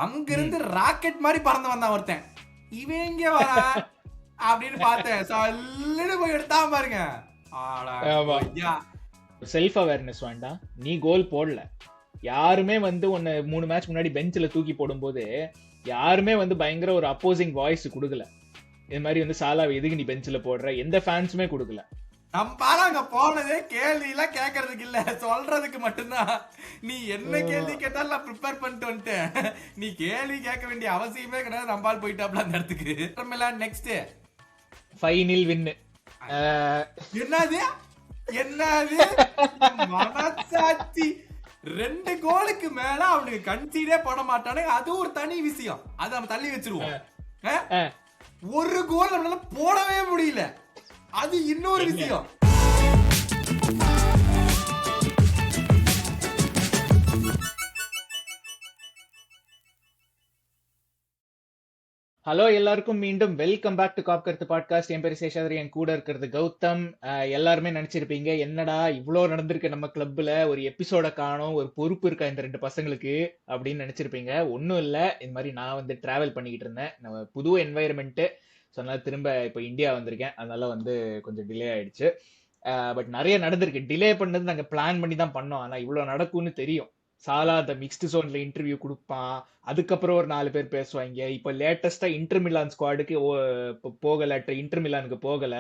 அங்கிருந்து ராக்கெட் மாதிரி பறந்து வந்தான் ஒருத்தன். இவன் எங்க வரா அப்படின்னு பார்த்தேன். சல்லுன்னு போய் எடுத்தான் பாருங்க. செல்ஃப் அவேர்னஸ் வேண்டாம். நீ கோல் போடல, யாருமே உன்னை 3 மேட்ச் முன்னாடி பெஞ்சில் தூக்கி போடும்போது யாருமே பயங்கர ஒரு அப்போசிங் வாய்ஸ் கொடுக்கல. இது மாதிரி சாலாவை எதுக்கு நீ பெஞ்சில் போடுற, எந்த ஃபேன்ஸுமே கொடுக்கல. நம்ம அங்க போனதே கேள்வி எல்லாம் கேட்கறதுக்கு இல்ல, சொல்றதுக்கு மட்டும்தான். நீ என்ன கேள்வி கேட்டாலும் நான் ப்ரிப்பேர் பண்ணிட்டு வந்துட்டேன். நீ கேள்வி கேட்க வேண்டிய அவசியமே கிடையாது. நம்பால் போயிட்டாப்ல அந்த இடத்துக்கு. நெக்ஸ்ட் ஃபைனல் வின்னு. என்னது என்னது மனசாட்சி. 2 கோலுக்கு மேல அவனுக்கு கன்சீடே பண்ண மாட்டானுங்க. அது ஒரு தனி விஷயம், அது நம்ம தள்ளி வச்சிருவோம். ஒரு கோல் நம்மளால போடவே முடியல, அது இன்னொரு விஷயம். ஹலோ, எல்லாருக்கும் மீண்டும் வெல்கம் பேக் டு காப் கருத்து பாட்காஸ்ட். என் பேரு சேஷாதிரி, என் கூட இருக்கிறது கௌதம். எல்லாருமே நினைச்சிருப்பீங்க, என்னடா இவ்வளோ நடந்திருக்கு நம்ம கிளப்ல, ஒரு எபிசோட காணோம், ஒரு பொறுப்பு இருக்கா இந்த 2 பசங்களுக்கு அப்படின்னு நினைச்சிருப்பீங்க. ஒன்றும் இல்லை, இந்த மாதிரி நான் டிராவல் பண்ணிக்கிட்டு இருந்தேன். நம்ம புது என்வாயர்மெண்ட்டு, ஸோ அதனால திரும்ப இப்போ இந்தியா வந்திருக்கேன். அதனால கொஞ்சம் டிலே ஆயிடுச்சு. பட் நிறைய நடந்திருக்கு. டிலே பண்ணது நாங்கள் பிளான் பண்ணி தான் பண்ணோம், ஆனால் இவ்வளோ நடக்கும்னு தெரியும். சாலா அந்த மிக்ஸ்டு ஜோன்ல இன்டர்வியூ கொடுப்பான், அதுக்கப்புறம் ஒரு 4 பேர் பேசுவாங்க. இப்போ லேட்டஸ்டா இன்டர் மிலான் ஸ்குவாடுக்கு போகல, இன்டர் மிலானுக்கு போகல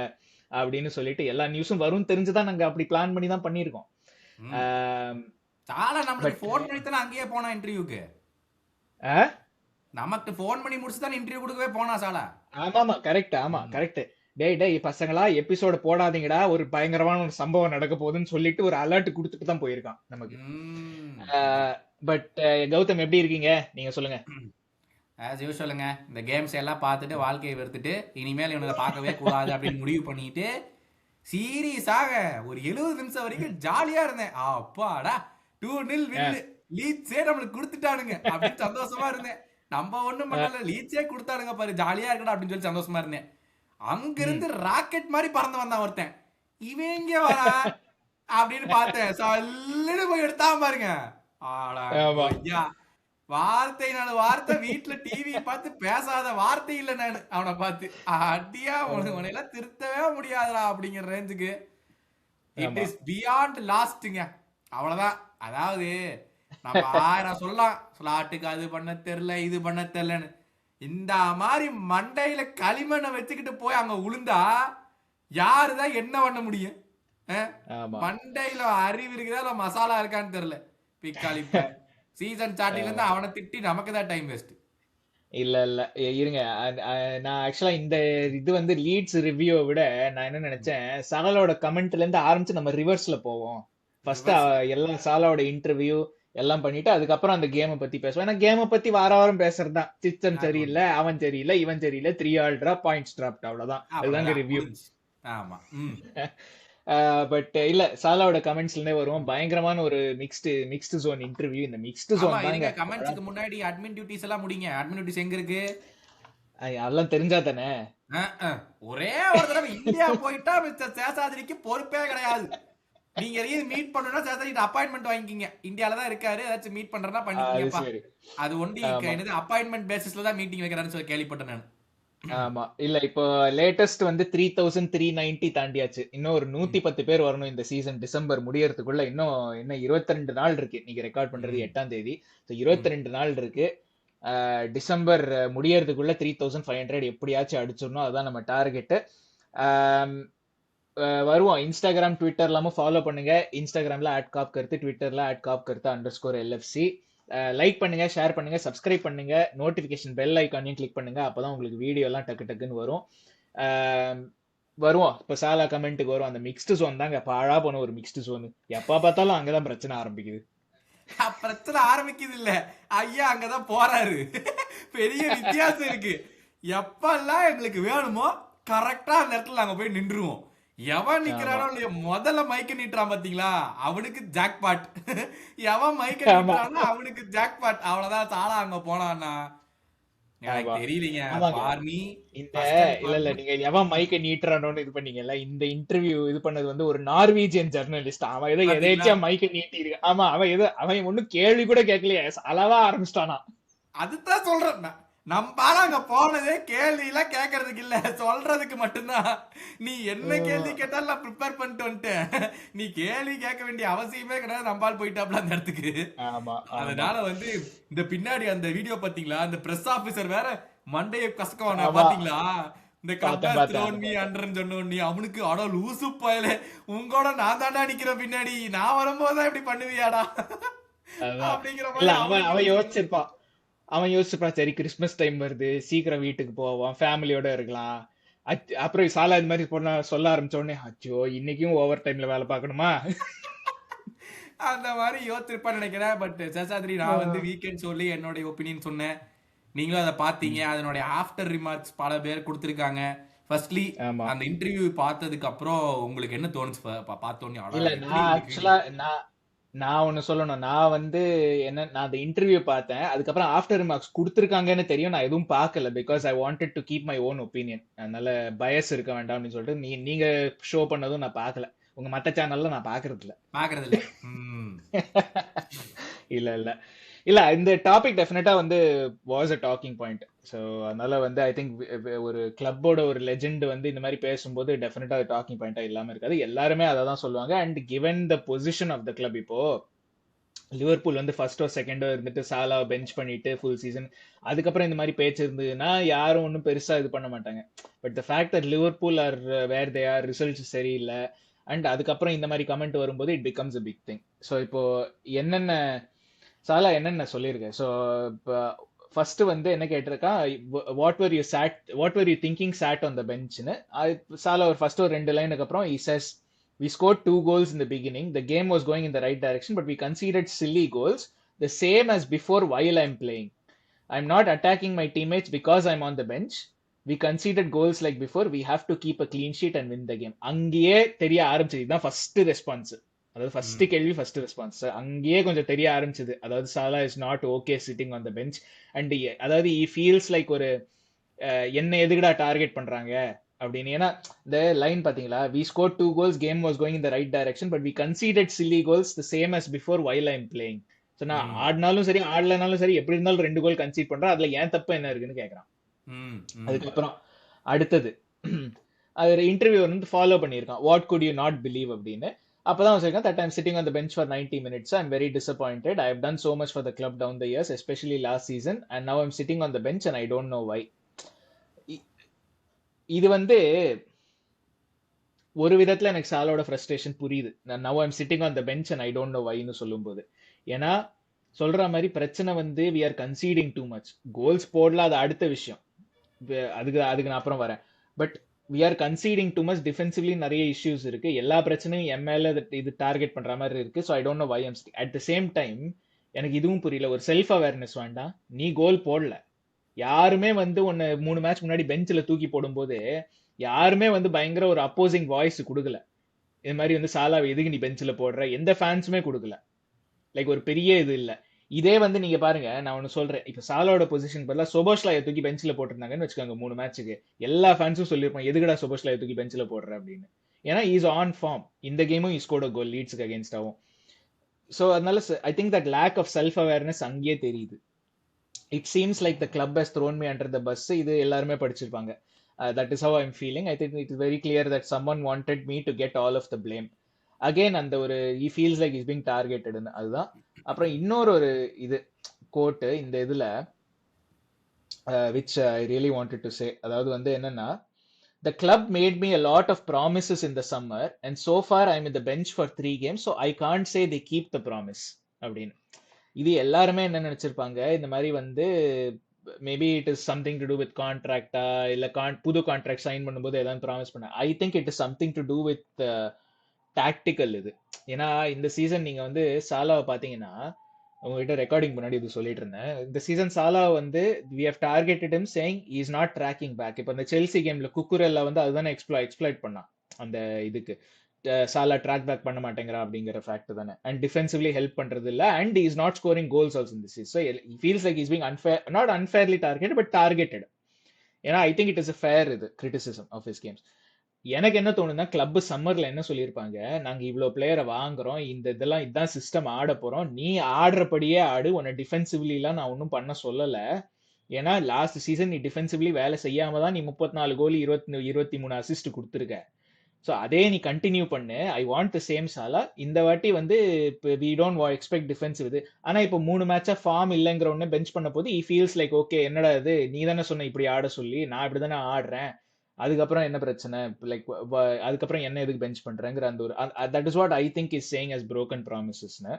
அப்படின்னு சொல்லிட்டு எல்லா நியூஸும் வரும் தெரிஞ்சுதான் நாங்க அப்படி பிளான் பண்ணி தான் பண்ணிருக்கோம். சாலா நமக்கு ஃபோன் பண்ணி தானே அங்கேயே போனா இன்டர்வியூக்கு. நமக்கு ஃபோன் பண்ணி முடிச்சு தான் இன்டர்வியூ கொடுக்கவே போனா சாலா. ஆமா கரெக்ட். ஆமா கரெக்ட். டேய் பசங்களா, எபிசோட போடாதீங்கடா, ஒரு பயங்கரமான ஒரு சம்பவம் நடக்க போகுதுன்னு சொல்லிட்டு ஒரு அலர்ட் கொடுத்துட்டு தான் போயிருக்கான் நமக்கு. பட் கௌதம் எப்படி இருக்கீங்க, நீங்க சொல்லுங்க. ஆஸ் யூஷுவலுங்க, இந்த கேம்ஸ் எல்லாம் பார்த்துட்டு வாழ்க்கையை வெறுத்துட்டு இனிமேல் இவனை பார்க்கவே கூடாது அப்படின்னு முடிவு பண்ணிட்டு சீரியஸாக ஒரு 70 நிமிஷம் வரைக்கும் ஜாலியா இருந்தேன். அப்பாடா 2-0 வின்னு, லீட்ஸே நம்மளுக்கு கொடுத்துட்டானுங்க அப்படின்னு சந்தோஷமா இருந்தேன். நம்ம ஒண்ணும் பண்ணல, லீட்ஸே கொடுத்தானுங்க பாரு, ஜாலியா இருக்கடா அப்படின்னு சொல்லி சந்தோஷமா இருந்தேன். அங்கிருந்து ராக்கெட் மாதிரி பறந்து வந்தான் ஒருத்தன். இவன் எங்க வரா அப்படின்னு பார்த்தேன். சல்லுன்னு போய் எடுத்தான் பாருங்க. வார்த்தை வீட்டுல டிவி பார்த்து பேசாத வார்த்தை இல்ல. நானு அவனை பார்த்து அடியா உனையெல்லாம் திருத்தவே முடியாதுடா அப்படிங்கிற ரேஞ்சுக்கு இட் இஸ் பியாண்ட் லாஸ்ட்ங்க. அவ்வளவுதான். அதாவது நம்ம 1000 சொல்லலாம், ஸ்லாட்டுக்கு அது பண்ண தெரியல, இது பண்ண தெரியலன்னு. இந்த மாதிரி மண்டையில களிமண்ணை வச்சுக்கிட்டு போய் அங்க உளுந்தா யாருதான் என்ன பண்ண முடியும்? மண்டையில அறிவு இருக்குதா இல்ல மசாலா இருக்கான்னு தெரியல. பிக்காளிப்ப சீசன் ஸ்டார்டிங்ல இருந்து அவனை திட்டி நமக்கு தான் டைம் வேஸ்ட். இல்ல இருங்க, நான் ஆக்சுவலா இது லீட்ஸ் ரிவ்யூவை விட நான் என்ன நினைச்சேன், சாலோட கமெண்ட்ல இருந்து ஆரம்பிச்சு நம்ம ரிவர்ஸ்ல போவோம். ஃபர்ஸ்ட் எல்லாம் சாலோட இன்டர்வியூ எல்லாம் பண்ணிட்டு அதுக்கப்புறம் அந்த கேமை பத்தி பேசுவோம். ஏன்னா கேமை பத்தி வாரம் பேசுறதுதான். சிச்சன் சரியில்லை, அவன் சரியில்லை, இவன் சரியில்லை, 3 ஆல் டிராப், பாயிண்ட்ஸ் டிராப்ட், அவ்வளவுதான். அதுதாங்க ரிவ்யூ. பட் இல்ல, சாலாவோட கமெண்ட்ஸ்ல இருந்தே வருவோம். பயங்கரமான ஒரு மிக்ஸ்டு ஜோன் இன்டர்வியூ. இந்த மிக்ஸ்டு ஜோன் தாங்க. கமெண்ட்ஸ்க்கு முன்னாடி அட்மின் டியூட்டிஸ் எல்லாம் முடிங்க. அட்மின் டியூட்டிஸ் எங்க இருக்கு அதெல்லாம் தெரிஞ்சா தானே. ஒரே ஒரு தடவை இந்தியா போயிட்டா மிஸ்டர் சேஷாதிரிக்கு பொறுப்பே கிடையாது. நீங்க மீட் பண்ணனும்னா சேஷாதிரி அப்பாயின்ட்மெண்ட் வாங்கிக்கிங்க. இந்தியால தான் இருக்காரு, ஏதாச்சும் மீட் பண்றனா பண்ணிக்கீங்கப்பா. அது ஒண்டி என்னது அப்பாயின்ட்மெண்ட் பேசிஸ்ல தான் மீட்டிங் வைக்கறாருன்னு சொல்லி கேள்விப்பட்டேன் நான். ஆமா, இல்ல இப்போ லேட்டஸ்ட் 3390 தாண்டியாச்சு. இன்னும் ஒரு 110 பேர் வரணும் இந்த சீசன் டிசம்பர் முடியறதுக்குள்ள. இன்னும் 22 நாள் இருக்கு. நீங்க ரெக்கார்ட் பண்றது 8ஆம் தேதி. 22 நாள் இருக்கு. டிசம்பர் முடியறதுக்குள்ள 3500 எப்படியாச்சும் அடிச்சிடணும். அதுதான் நம்ம டார்கெட். வருவோம். இன்ஸ்டாகிராம், ட்விட்டர் எல்லாமே ஃபாலோ பண்ணுங்க. இன்ஸ்டாகிராம்ல @காப்கருத்து, ட்விட்டர்ல @காப்கருத்து_LFC. லைக் பண்ணுங்க, ஷேர் பண்ணுங்க, சப்ஸ்கிரைப் பண்ணுங்க, நோட்டிபிகேஷன் பெல் ஐக்கானையும் கிளிக் பண்ணுங்க. அப்பதான் உங்களுக்கு வீடியோ எல்லாம் டக்குன்னு வரும். வருவோம். இப்ப சாலா கமெண்ட்டுக்கு வரும். அந்த மிக்ஸ்டு ஜோன் தாங்க பாழா போன ஒரு மிக்ஸ்டு ஜோன். எப்ப பார்த்தாலும் அங்கதான் பிரச்சனை ஆரம்பிக்குது. பிரச்சனை ஆரம்பிக்குது இல்ல ஐயா, அங்கதான் போறாரு. பெரிய வித்தியாசம் இருக்கு. எப்பெல்லாம் எங்களுக்கு வேணுமோ கரெக்டா அந்த இடத்துல நாங்க போய் நின்றுவோம். எவன் நிக்கிறானோ இல்லையா, முதல்ல மைக்க நீட்டுறான் பாத்தீங்களா, அவனுக்கு ஜாக்பாட். எவன் மைக்க நீட்டுறானோ அவனுக்கு ஜாக்பாட். அவ்வளவுதான். சாலா அங்க போனான்னா தெரியலீங்க. இல்ல நீங்க எவன் மைக்க நீட்டுறானோன்னு இது பண்ணீங்கல்ல, இந்த இன்டர்வியூ இது பண்ணது ஒரு நார்வீஜியன் ஜெர்னலிஸ்ட். அவன் எதையாச்சும் மைக்க நீட்டி இருக்கு. ஆமா, அவன் ஒண்ணும் கேள்வி கூட கேட்கலையே, சாலாவா ஆரம்பிச்சிட்டானா. அதுதான் சொல்றேன் நம்பால அங்க போனதே கேள்வி எல்லாம் கேட்கறதுக்கு இல்ல, சொல்றதுக்கு மட்டும்தான். நீ என்ன கேள்வி கேட்டாலும் நான் ப்ரிப்பேர் பண்ணிட்டு வந்துட்டேன். நீ கேள்வி கேட்க வேண்டிய அவசியமே கிடையாது, நம்பால் போயிட்டாப்ல அந்த இடத்துக்கு. ஆமா ஆமா அதனால வந்து இந்த பின்னாடி அந்த வீடியோ பாத்தீங்களா, அந்த பிரஸ் ஆபீசர் வேற மண்டையை கசக்கவான ஆமா பாத்தீங்களா, இந்த பார்த்தேன் கப்பல் பார்த்தேன் த்ரோன் மீ அண்டர்ன்னு சொன்ன உடனே அவனுக்கு அட லூசு பயலே, உங்களோட நான் தாண்டா நிக்கிறேன் பின்னாடி, நான் வரும்போதுதான் இப்படி பண்ணுவியாடா அதான். அப்படிங்கிற இல்ல மாதிரி அவன் அவனுக்கு அவன் ஒரு யோசிச்சிருப்பான். அவன் யோசிச்சுப்பான், சரி கிறிஸ்மஸ் டைம் வருது, சீக்கிரம் வீட்டுக்கு போவான், ஃபேமிலியோட இருக்கலாம். அப்புறம் சாலா இது மாதிரி சொல்ல ஆரம்பிச்ச உடனே, அச்சோ இன்னைக்கும் ஓவர் டைம்ல வேலை பார்க்கணுமா? அந்த மாதிரி யோசிச்சிருப்பான்னு நினைக்கிறேன். பட் சேஷாத்ரி, நான் வந்து வீக்கெண்ட் சொல்லி என்னுடைய ஒப்பீனியன் சொன்னேன். நீங்களும் அதை பார்த்தீங்க. அதனுடைய ஆஃப்டர் ரிமார்க்ஸ் பல பேர் கொடுத்துருக்காங்க. ஃபர்ஸ்ட்லி ஆமா. அந்த இன்டர்வியூ பார்த்ததுக்கு அப்புறம் உங்களுக்கு என்ன தோணுச்சு? பார்த்தோன்னே அடா இல்ல எப்படி நான் இருக்கு. ஆக்சுவலா நான் ஒண்ணு சொல்லணும். நான் வந்து நான் அந்த இன்டர்வியூ பார்த்தேன். அதுக்கப்புறம் ஆஃப்டர் ரிமார்க்ஸ் கொடுத்துருக்காங்கன்னு தெரியும். நான் எதுவும் பார்க்கல, because I wanted to keep my own opinion. அதனால பயஸ் இருக்க வேண்டாம் அப்படின்னு சொல்லிட்டு நீங்க ஷோ பண்ணதும் நான் பார்க்கல. உங்க மத்த சேனல்ல நான் பார்க்கறது இல்ல. பாக்குறது இல்ல. இல்ல இல்ல இல்ல இந்த டாபிக் டெஃபினட்டா வந்து was a docking point. So அதனால வந்து ஐ திங்க் ஒரு கிளப்போட ஒரு லெஜெண்ட் வந்து இந்த மாதிரி பேசும்போது டெஃபினட்டா டாக்கிங் பாயிண்டா இல்லாம இருக்காது. எல்லாருமே அதை தான் சொல்லுவாங்க. And given the position of the club, இப்போ லிவர்பூல் வந்து ஃபர்ஸ்டோ செகண்டோ இருந்துட்டு சாலா பெஞ்ச் பண்ணிட்டு ஃபுல் சீசன், அதுக்கப்புறம் இந்த மாதிரி பேச்சு இருந்ததுன்னா யாரும் ஒன்றும் பெருசா இது பண்ண மாட்டாங்க. But the fact that Liverpool are where they are, results சரியில்லை, அண்ட் அதுக்கப்புறம் இந்த மாதிரி கமெண்ட் வரும்போது it becomes a big thing. So இப்போ என்னென்ன சாலா என்னென்ன சொல்லியிருக்கேன். ஸோ இப்போ ஃபர்ஸ்ட் வந்து என்ன கேட்டிருக்கான், what are you thinking sat on the பெஞ்ச்னு. சாலா ஒரு ஃபர்ஸ்ட் ஒரு 2 லைனுக்கு அப்புறம் he says we scored 2 goals in the beginning, the game was going in the right direction, but we conceded silly goals, the same as before while I'm playing. I'm not attacking my teammates because I'm on the bench. We conceded goals like before, we have to keep a clean sheet and win the game. அங்கேயே தெரிய ஆரம்பிச்சது. இதுதான் first response. அதாவது first கேள்வி first response அங்கேயே கொஞ்சம் தெரிய ஆரம்பிச்சது. அதாவது Salah is not okay sitting on the bench. And அதாவது he feels like ஒரு என்ன எதுக்குடா டார்கெட் பண்றாங்க அப்படின்னு. ஏன்னா இந்த லைன் பாத்தீங்களா, we scored 2 goals, game was going in the right direction, but we conceded silly goals, the same as before while I'm playing. So நான் ஆடினாலும் சரி ஆடலனாலும் சரி எப்படி இருந்தாலும் 2 கோல் கன்சீட் பண்றேன், அதுல ஏன் தப்பு என்ன இருக்குன்னு கேக்குறான். அதுக்கப்புறம் அடுத்தது அது இன்டர்வியூ வந்து ஃபாலோ பண்ணியிருக்கான், what good you not believe அப்படின்னு. அப்பதான் சொல்லிருக்கான், that I'm sitting on the bench for 90 minutes, I'm very disappointed, I have done so much for the club down the years, especially last season, and now I'm sitting on the bench and I don't know why. இது வந்து ஒரு விதத்துல எனக்கு சாலோட frustration புரியுது. now I'm sitting on the bench and I don't know whyன்னு சொல்லும்போது. ஏன்னா சொல்ற மாதிரி பிரச்சனை வந்து we are conceding too much. Goals போடல, அது அடுத்த விஷயம், அதுக்கு நான் அப்புறம் வரேன். But we are conceding too much, defensively நிறைய இஷ்யூஸ் இருக்கு, எல்லா பிரச்சனையும் என் மேல இது டார்கெட் பண்ற மாதிரி இருக்கு. So I don't know why I'm stick. At the same time எனக்கு இதுவும் புரியல, ஒரு செல்ஃப் அவேர்னஸ் வேண்டாம். நீ கோல் போடல, யாருமே வந்து உன்னை 3 மேட்ச் முன்னாடி பெஞ்சில் தூக்கி போடும்போது யாருமே வந்து பயங்கர ஒரு அப்போசிங் வாய்ஸ் கொடுக்கல. இது மாதிரி வந்து சாலாவை எதுக்கு நீ பெஞ்சில் போடுற, எந்த ஃபேன்ஸுமே கொடுக்கல. லைக் ஒரு பெரிய இது இல்லை. இதே வந்து நீங்க பாருங்க, நான் ஒன்னு சொல்றேன், இப்ப சாலோட பொசிஷன் பதிலாக சோபோஸ்லாயை தூக்கி பெஞ்சில் போட்டிருந்தாங்கன்னு வச்சுக்கோங்க 3 மேட்சுக்கு, எல்லா ஃபேன்ஸும் சொல்லியிருப்பாங்க எதுக்குடா சோபோஸ்லாயை தூக்கி பெஞ்சில் போடுற அப்படின்னு. ஏன்னா இஸ் ஆன் ஃபார்ம், இந்த கேமும் இஸ் ஸ்கோர்ட் a goal லீட்ஸ்க்கு அகேன்ஸ்டாகவும். ஸோ அதனால I think that lack of self awareness அங்கேயே தெரியுது. It seems like the club has thrown me under the bus. இது எல்லாருமே படிச்சிருப்பாங்க. That is how I am feeling. I think it is very clear that someone wanted me to get all of the blame. Again அந்த ஒரு he feels like he's being targetedன்னு, அதுதான். அப்புறம் இன்னொரு ஒரு இது கோட்டு இந்த இதுல which I really wanted to say, அதாவது வந்து என்னன்னா, the club made me a lot of promises in the summer and so far I'm in the bench for 3 games, so I can't say they keep the promise அப்படின்னு. இது எல்லாருமே என்ன நினைச்சிருப்பாங்க, இந்த மாதிரி வந்து maybe it is something to do with கான்ட்ராக்டா, இல்ல புது கான்ட்ராக்ட் சைன் பண்ணும்போது ஏதாவது ப்ராமிஸ் பண்ண. I think it is something to do with tactical இது. ஏன்னா இந்த சீசன் நீங்க வந்து சாலாவை பாத்தீங்கன்னா, உங்ககிட்ட ரெக்கார்டிங் முன்னாடி இது சொல்லிட்டு இருந்தேன், இந்த சீசன் சாலா வந்து we have targeted him saying he is not tracking back. இப்போ இந்த செல்சி கேம்ல குக்குரெல்லா வந்து அதுதானே எக்ஸ்ப்ளாய்ட் பண்ணான் அந்த இதுக்கு, சாலா ட்ராக் பேக் பண்ண மாட்டேங்கிறா அப்படிங்கிற ஃபேக்ட் தானே, அண்ட் டிஃபென்சிவ்லி ஹெல்ப் பண்றது இல்ல, and he is not scoring goals also in this season. So he feels like he's being not unfairly targeted but targeted. ஏன்னா ஐ think it is a fair இது criticism of his games. எனக்கு என்ன தோணுதுன்னா club சம்மர்ல என்ன சொல்லியிருப்பாங்க, நாங்க இவ்வளவு பிளேயரை வாங்குறோம், இதான் சிஸ்டம் ஆட போறோம், நீ ஆடுறபடியே ஆடு, உன்னை டிஃபென்சிவ்லி எல்லாம் நான் ஒன்றும் பண்ண சொல்லல. ஏன்னா லாஸ்ட் சீசன் நீ டிஃபென்சிவ்லி வேலை செய்யாம தான் நீ 34 கோல் 23 அசிஸ்ட் கொடுத்துருக்க. ஸோ அதே நீ கண்டினியூ பண்ணு. ஐ வாண்ட் த சேம் சாலா. இந்த வாட்டி வந்து வி டோன்ட் எக்ஸ்பெக்ட் டிஃபென்சிவ் இது. ஆனா இப்போ 3 மேட்சா ஃபார்ம் இல்லைங்கிற உடனே பெஞ்ச் பண்ண போது ஈ ஃபீல்ஸ் லைக் ஓகே என்னடா இது, நீ தானே சொன்ன இப்படி ஆட சொல்லி, நான் இப்படி தானே ஆடுறேன், அதுக்கப்புறம் என்ன பிரச்சனை, லைக் அதுக்கப்புறம் என்ன எதுக்கு பெஞ்ச் பண்றேங்கிற அந்த ஒரு that is what I think is saying as broken ப்ராமிசஸ்னு.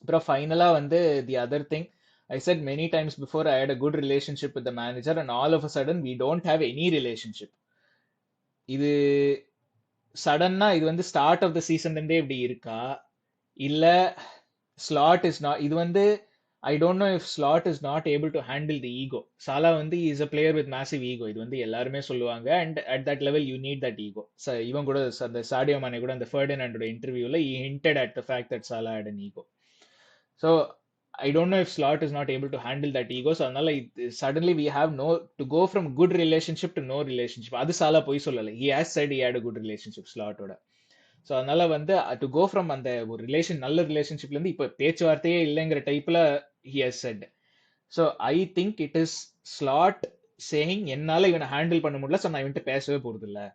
அப்புறம் ஃபைனலா வந்து the other thing I said many times before, I had a good relationship with the manager and all of a sudden we don't have any relationship. இது சடனா இது வந்து start of the சீசன்ல இருந்தே இப்படி இருக்கா, இல்ல ஸ்லாட் இஸ் நாட், இது வந்து I don't know if Slot is not able to handle the ego. Salah வந்து is a player with massive ego, இது வந்து எல்லாருமே சொல்லுவாங்க. And at that level you need that ego. இவன் கூட அந்த சாடியோ மானே கூட அந்த ஃபெர்டினாண்டோட இன்டர்வியூல he hinted at the fact that Salah had an ego. So I don't know if Slot is not able to handle that ego. So அதனால suddenly we have no to go from good relationship to no relationship. அது சாலா போய் சொல்லல. He has said he had a good relationship ஸ்லாட்டோட. So அதனால வந்து to go from அந்த ஒரு நல்ல ரிலேஷன்ஷிப்ல இருந்து இப்போ பேச்சுவார்த்தையே இல்லைங்கிற டைப்ல he has said. So I think it is slot saying என்னால இவனை ஹேண்டில் பண்ண முடியல, ஸோ நான் இவன்ட்டு பேசவே போறது இல்லை,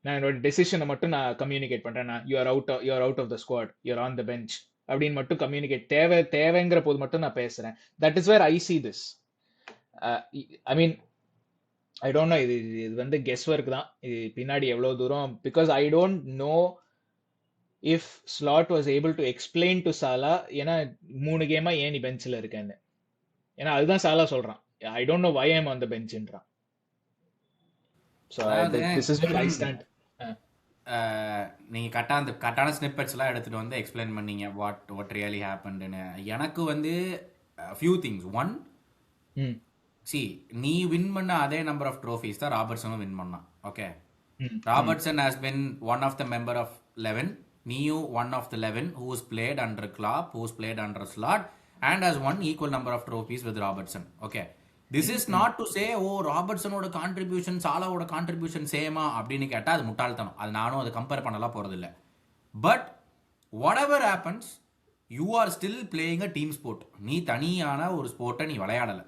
நான் என்னோட டெசிஷனை மட்டும் நான் கம்யூனிகேட் பண்றேன், நான் you are out of the squad, you are on the bench அப்படின்னு மட்டும் கம்யூனிகேட் தேவைங்கிற போது மட்டும் நான் பேசுறேன். That is where I see this. I mean I don't know, இது வந்து கெஸ் ஒர்க் தான், இது பின்னாடி எவ்வளவு தூரம், because I don't know if Slot was able to explain to Salah, ஏன்னா 3 கேமா ஏன் நீ பெஞ்சில் இருக்கேன்னு, ஏன்னா அதுதான் சாலா சொல்றான், I don't know why I am on the பெஞ்ச்ன்றான். So this is where I stand. நீங்கள் கரெக்டான ஸ்னிப்பெட்ஸ்லாம் எடுத்துகிட்டு வந்து எக்ஸ்பிளைன் பண்ணீங்க வாட் ரியலி ஹேப்பன்டுன்னு. எனக்கு வந்து ஃபியூ திங்ஸ். ஒன், நீ வின் பண்ண அதே நம்பர் ஆஃப் ட்ரோஃபீஸ் தான் ராபர்ட்ஸனும் வின் பண்ணான். Okay, Robertson has been one of the member of 11, நீயும் one of the 11 who's played under Klopp, who's played under Slot and has won equal number of trophies with Robertson. Okay, this is not to say ராபர்ட்ஸனோட contribution சாலாவோட contribution சேமா அப்படின்னு கேட்டால் அது முட்டாள்தனம். அது நானும் அதை கம்பேர் பண்ணலாம் போகிறதில்ல. But what ever happens, you are still playing a team sport. நீ தனியான ஒரு ஸ்போர்ட்டை நீ விளையாடலை.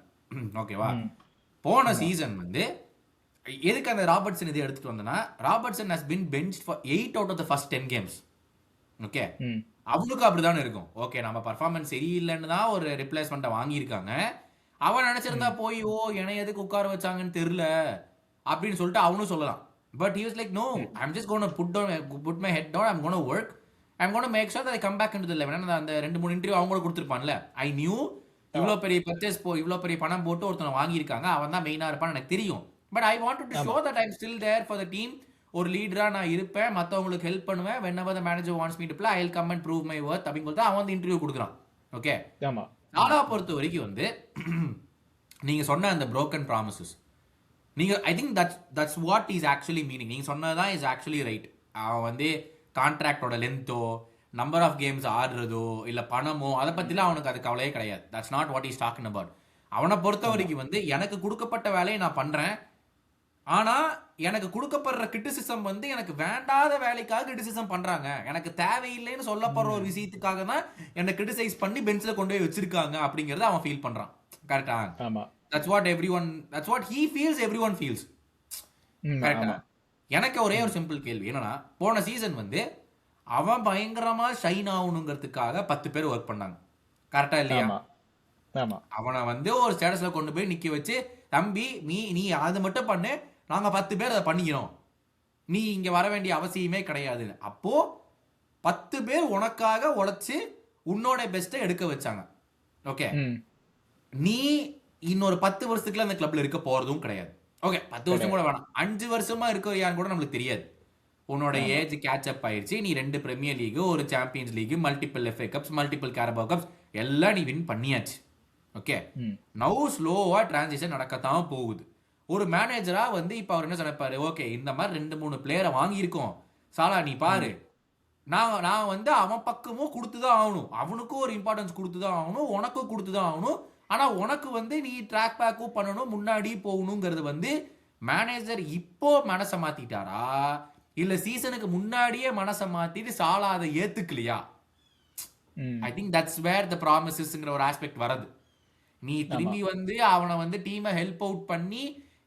ஓகேவா? போன சீசன் வந்து எதுக்கு அந்த ராபர்ட்ஸன் இது எடுத்துட்டு வந்தனா, Robertson has been benched for 8 out of the first 10 games. Okay, அவனுக்கு அப்படிதான் இருக்கும். ஓகே, நம்ம பர்ஃபார்மன்ஸ் சரியில்லைன்னு தான் ஒரு ரிப்ளேஸ்மெண்ட்டை வாங்கியிருக்காங்க. அவன் நினைச்சிருந்தா போய் என்னை எதுக்கு உட்கார வச்சாங்கன்னு தெரியல அப்படின்னு சொல்லிட்டு அவனும் சொல்லலாம். But he was like, no, I'm just going to put my head down, I'm going to work, I'm going to make sure that I come back into the 11. அந்த 2-3 இன்டர்வியூ அவங்க கூட கொடுத்துருப்பான்ல, ஐ நியூ இவ்வளோ பெரிய purchase இவ்வளோ பெரிய பணம் போட்டு ஒருத்தனை வாங்கியிருக்காங்க, அவன் தான் மெயினாக இருப்பான்னு எனக்கு தெரியும். But I want to show that I'm still there for the team. ஒரு லீடரா நான் இருப்பேன், மற்றவங்களுக்கு ஹெல்ப் பண்ணுவேன். whenever the manager wants me to play, I'll come and prove my worth அப்படின்னு சொல்லிட்டு அவன் வந்து இன்டர்வியூ கொடுக்குறான். ஓகே, சாலா பொறுத்த வரைக்கும் வந்து நீங்க சொன்ன அந்த broken promises, நீங்க ஐ think that's what is actually meaning. நீங்க சொன்னதான் இஸ் ஆக்சுவலி ரைட். அவன் வந்து கான்ட்ராக்டோட லென்த்தோ, நம்பர் ஆஃப் கேம்ஸ் ஆடுறதோ, இல்ல பணமோ, அதை பத்திலாம் அவனுக்கு அது கவலையே கிடையாது. That's not what is talking about. அவனை பொறுத்த வரைக்கும் வந்து எனக்கு கொடுக்கப்பட்ட வேலையை நான் பண்றேன், ஆனா எனக்கு கொடுக்கப்படுற கிரிட்டிசிசம் வந்து எனக்கு வேண்டாத வேலைக்காக கிரிட்டிசிசம் பண்றாங்க, எனக்கு தேவையில்லைன்னு சொல்லப்படுற ஒரு விஷயத்துக்காக தான் என்னை கிரிட்டிசைஸ் பண்ணி பெஞ்சில் கொண்டு போய் வச்சிருக்காங்க அப்படிங்கறத அவன் ஃபீல் பண்றான். கரெக்டா? That's what he feels, everyone feels. கரெக்டா? எனக்கு ஒரே ஒரு சிம்பிள் கேள்வி என்னன்னா, போன சீசன் வந்து அவன் பயங்கரமா ஷைன் ஆகணுங்கிறதுக்காக 10 பேர் ஒர்க் பண்ணாங்க. கரெக்டா இல்லையா? அவனை வந்து ஒரு ஸ்டேட்டஸ்ல கொண்டு போய் நிக்க வச்சு, தம்பி நீ அது மட்டும் பண்ணு, நாங்க 10 பேர் அதை பண்ணிக்கிறோம், நீ இங்க வர வேண்டிய அவசியமே கிடையாது. அப்போ 10 பேர் உனக்காக உழைச்சு உன்னோட பெஸ்ட்டை எடுக்க வச்சாங்க. ஓகே, நீ இன்னொரு 10 வருஷத்துக்குள்ள அந்த கிளப்ல இருக்க போறதும் கிடையாது. ஓகே, 10 வருஷம் கூட வேணாம், 5 வருஷமா இருக்கியான்னு கூட நம்மளுக்கு தெரியாது. உன்னோட ஏஜ் கேட்ச் அப் ஆயிடுச்சு. நீ 2 பிரீமியர் லீக், ஒரு Champions League, multiple FA cups, multiple Carabao cups எல்லாம் நீ வின் பண்ணியாச்சு. ஓகே, நவ் ஸ்லோவா டிரான்சிஷன் நடக்கத்தான் போகுது. ஒரு மேனேஜரா வந்து இப்ப அவர் என்ன சொன்னாரு, ஓகே இந்த மாதிரி 2-3 பிளேயரை வாங்கியிருக்கோம் சாலா, நீ பாரு, நான் வந்து அவன் பக்கமும் கொடுத்துதான் ஆகணும், அவனுக்கும் ஒரு இம்பார்ட்டன்ஸ் கொடுத்துதான் ஆகணும், உனக்கும் கொடுத்துதான் ஆகணும். ஆனா உனக்கு வந்து நீ ட்ராக் பேக்கும் பண்ணணும், முன்னாடி போகணுங்கிறது வந்து மேனேஜர் இப்போ மனசை மாத்திட்டாரா இல்ல சீசனுக்கு முன்னாடியே மனசை மாத்திட்டு சாலா அதை ஏத்துக்கலையா? ஐ திங்க் தட்ஸ் வேர் த ப்ராமிசஸ்ங்கிற ஒரு ஆஸ்பெக்ட் வருது. நீ திரும்பி வந்து அவனை வந்து டீமை ஹெல்ப் அவுட் பண்ணி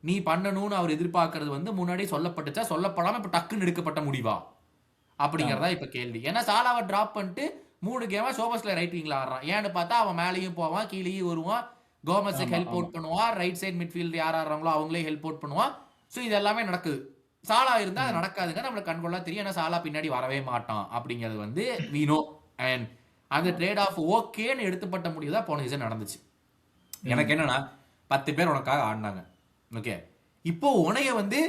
நீ பண்ணணும்னு அவர் எதிர்பார்க்கறது வந்து முன்னாடி சொல்லப்பட்டுச்சா, சொல்லப்படாம இப்ப டக்குன்னு எடுக்கப்பட்ட முடிவா அப்படிங்கறதா இப்ப கேள்வி. ஏன்னா சாலாவை டிராப் பண்ணிட்டு 3 கேமா சோபஸ்ல ரைட் விங்ல ஆடுறான். ஏன்னு பார்த்தா அவன் மேலேயும் போவான், கீழேயும் வருவான், கோமஸுக்கு ஹெல்ப் அவுட் பண்ணுவான், ரைட் சைடு மிட்ஃபீல்ட் யார் ஆடுறாங்களோ அவங்களே ஹெல்ப் அவுட் பண்ணுவான். ஸோ இது எல்லாமே நடக்குது. சாலா இருந்தா அது நடக்காதுங்க, நம்மளுக்கு கண்கொள்ளா தெரியும். ஏன்னா சாலா பின்னாடி வரவே மாட்டான் அப்படிங்கிறது வந்து we know. அண்ட் அந்த ட்ரேட் ஆஃப் ஓகேன்னு எடுத்துப்பட்ட முடிவு தான் போன சீசன் நடந்துச்சு. எனக்கு என்னன்னா 10 பேர் உனக்காக ஆடினாங்க, ஓகே, இப்போ உனைய வந்து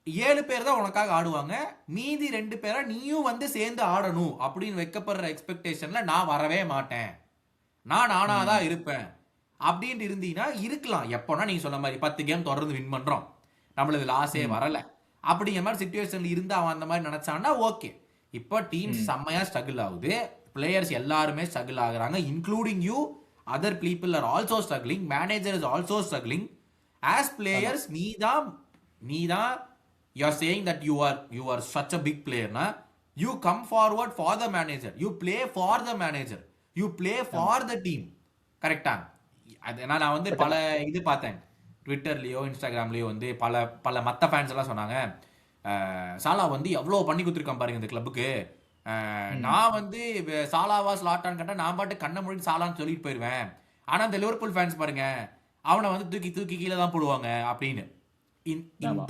7 பேர் தான் உனக்காக ஆடுவாங்க, மீதி 2 பேரா நீயும் வந்து சேர்ந்து ஆடணும் அப்படின்னு வைக்கப்படுற எக்ஸ்பெக்டேஷன்ல நான் வரவே மாட்டேன், நான் நானாதான் இருப்பேன் அப்படின்னு இருந்தீங்கன்னா இருக்கலாம். எப்போனா நீங்க சொன்ன மாதிரி 10 கேம் தொடர்ந்து வின் பண்றோம், நம்மளுக்கு லாஸே வரல அப்படிங்கிற மாதிரி சிச்சுவேஷன்ல இருந்து அவன் அந்த மாதிரி நினைச்சான்னா ஓகே. இப்போ டீம் செம்மையா ஸ்ட்ரகிள் ஆகுது, பிளேயர்ஸ் எல்லாருமே ஸ்ட்ரகிள் ஆகுறாங்க, including you. Other people are also struggling, manager is also struggling. As players நீதான் you are saying that you are such a big player na, you come forward for the manager, you play for the manager, you play for the team. கரெக்டா? அது நான் வந்து பல இது பார்த்தேன் ட்விட்டர்லயோ இன்ஸ்டாகிராம்லயோ வந்து பல மத்த ஃபேன்ஸ் எல்லாம் சொன்னாங்க, சாலா வந்து எவ்வளவு பண்ணி கொடுத்துருக்கான் பாருங்க இந்த கிளப்புக்கு, நான் வந்து சாலாவா ஸ்லாட்டான்னு கேட்டா நான் பாட்டு கண்ண மூடி சாலான்னு சொல்லிட்டு போயிருவேன், ஆனா இந்த லிவர்பூல் ஃபேன்ஸ் பாருங்க அவனை வந்து தூக்கி தூக்கி கீழே தான் போடுவாங்க அப்படின்னு. in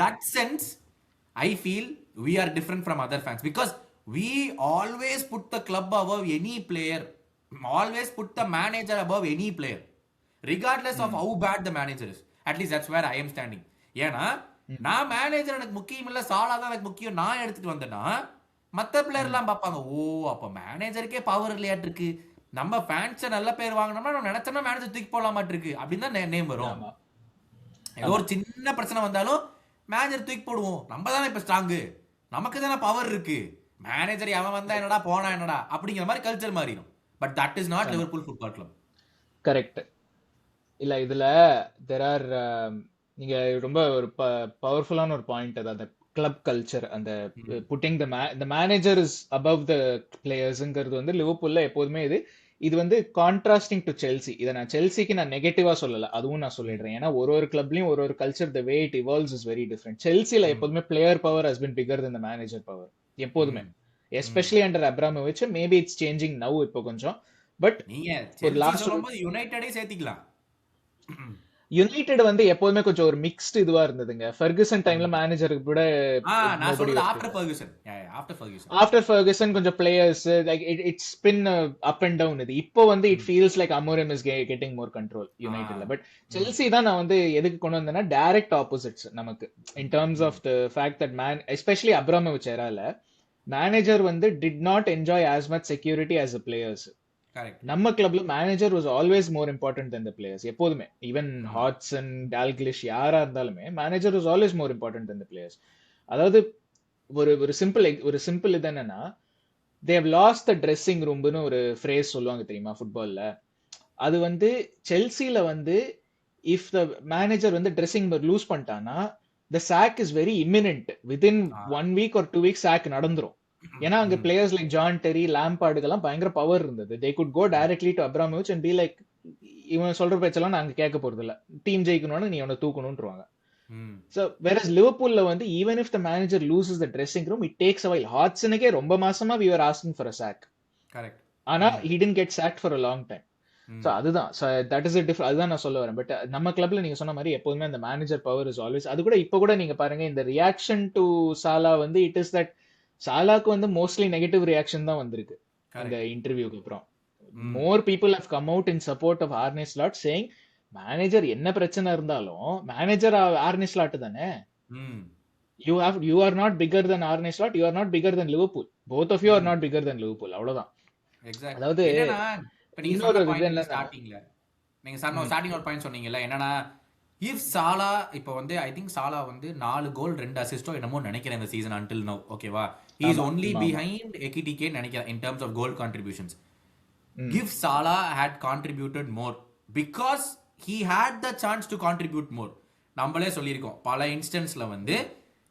that sense I feel we are different from other fans because we always put the club above any player, always put the manager above any player regardless of how bad the manager is. At least that's where I am standing. ஏன்னா நான் manager எனக்கு முக்கியம் இல்ல, சாலா தான் எனக்கு முக்கியம் நான் எடுத்துட்டு வந்தேன்னா மத்த பிளேயர் எல்லாம் பார்ப்பாங்க, ஓ அப்ப மேனேஜருக்கே பவர் இல்லையாட்டு இருக்கு, நம்ம ஃபேன்ஸ் நல்ல பேர் வாங்கினோம்னா நம்ம நினைச்சோம்னா மேனேஜர் தூக்கி போடலாமாட்டு இருக்கு அப்படின்னு தான் நேம் வரும். ஏதோ ஒரு சின்ன பிரச்சனை வந்தாலும் மேனேஜர் தூக்கி போடுவோம், நம்ம தானே இப்ப ஸ்ட்ராங்கு, நமக்கு தானே பவர் இருக்கு, மேனேஜர் அவன் வந்தா என்னடா போனா என்னடா அப்படிங்கிற மாதிரி கல்ச்சர் மாறிடும். But that is not Liverpool football club. Correct இல்ல இதுல தெர் ஆர் நீங்க ரொம்ப ஒரு பவர்ஃபுல்லான ஒரு பாயிண்ட், அது அந்த கிளப் கல்ச்சர், அந்த putting the manager is above the பிளேயர்ஸ்ங்கிறது வந்து லிவர்பூல்ல எப்போதுமே இது வந்து கான்ட்ராஸ்டிங் டு செல்சி. இதை நான் செல்சிக்கு நான் நெகட்டிவா சொல்லல, அதுவும் நான் சொல்லிடுறேன். ஏன்னா ஒரு கிளப்லயும் ஒரு culture, the way it evolves is very different. செல்சில எப்போதுமே player power has been bigger than the manager power எப்போதுமே, especially under Abramovich. Maybe it's changing now இப்போ கொஞ்சம், பட் நீங்க லாஸ்ட் யுனைட்டடே சேர்த்திக்கலாம். யுனைடெட் வந்து எப்போதுமே கொஞ்சம் ஒரு மிக்ஸ்டு இதுவா இருந்ததுங்க. ஃபெர்குசன் டைம்ல மேனேஜருக்கு கூட ஆஃப்டர் ஃபெர்குசன் கொஞ்சம் players like it's been up and down. இது இப்போ வந்து it feels like Amorim is getting more control யுனைடெட்ல. பட் செல்சி தான் நான் வந்து எதுக்கு கொண்டு வந்தேன்னா டைரக்ட் ஆப்போசிட்ஸ் நமக்கு in terms of the fact that especially Abramovich ஏரால மேனேஜர் வந்து did not enjoy as much security as a players. நம்ம கிளப்ல manager was always more important than the players எப்போதுமே. ஈவன் ஹாட்சன், டால்கிலிஷ் யாரா இருந்தாலுமே manager was always more important than the players. அதாவது ஒரு simple இது என்னன்னா, they have lost the dressing ரூம்னு ஒரு ஃப்ரேஸ் சொல்லுவாங்க தெரியுமா ஃபுட்பால்ல. அது வந்து செல்சில வந்து இஃப் த மேனேஜர் வந்து ட்ரெஸ்ஸிங் லூஸ் பண்ணிட்டானா the sack is very imminent. Within 1 week or 2 weeks sack நடந்துரும். ஏன்னா அங்க பிளேயர்ஸ் லைக் ஜான் டெரி, லாம்பார்டுக்கெல்லாம் பயங்கர பவர் இருந்தது. They could go directly to Abramovich and be like, இவன் சொல்ற பேச்செல்லாம் நாங்க கேட்க போறது இல்ல, டீம் ஜெயிக்கணும்னு நீ அவனை தூக்கணும்ன்றுவாங்க. So whereas லிவர்பூல்ல வந்து even if the manager loses the dressing room, it takes a while. ஹாட்சனுக்கே ரொம்ப மாசமா we were asking for a sack. Correct. ஆனா he didn't get sacked for a long time. So அதுதான், so that is a different, அதுதான் நான் சொல்ல வரேன். But நம்ம கிளப்ல நீங்க சொன்ன மாதிரி எப்போதுமே அந்த மேனேஜர் பவர் இஸ் ஆல்வேஸ். அது கூட இப்ப கூட நீங்க பாருங்க இந்த ரியாக்ஷன் டு சாலா வந்து இட் இஸ் தட் சாலாக்கு வந்து மோஸ்ட்லி நெகட்டிவ் ரியாக்ஷன் தான் வந்திருக்கு இந்த இன்டர்வியூக்கு அப்புறம். More people have come out in support of Arne Slot saying manager என்ன பிரச்சனை இருந்தாலும் மேனேஜர் ஆர்னே ஸ்லாட் தானே. you are not bigger than Arne Slot, you are not bigger than Liverpool, both of you are not bigger than Liverpool. அவ்வளவுதான். Exactly. அதாவது இன்னொரு விதன்ல ஸ்டார்டிங்ல நீங்க starting ஒரு பாயிண்ட் சொன்னீங்கல, என்னன்னா if சாலா இப்போ வந்து ஐ திங்க் சாலா வந்து 4 கோல் 2 அசிஸ்டோ என்னமோ நினைக்கிறேன் இந்த சீசன் until now, ஓகேவா. he is only behind Ekitike நினைக்கிறேன் in terms of goal contributions. if Salah had contributed more because he had the chance to contribute more, நம்மளே சொல்லியிருக்கோம் பல இன்ஸ்டன்ஸ்ல வந்து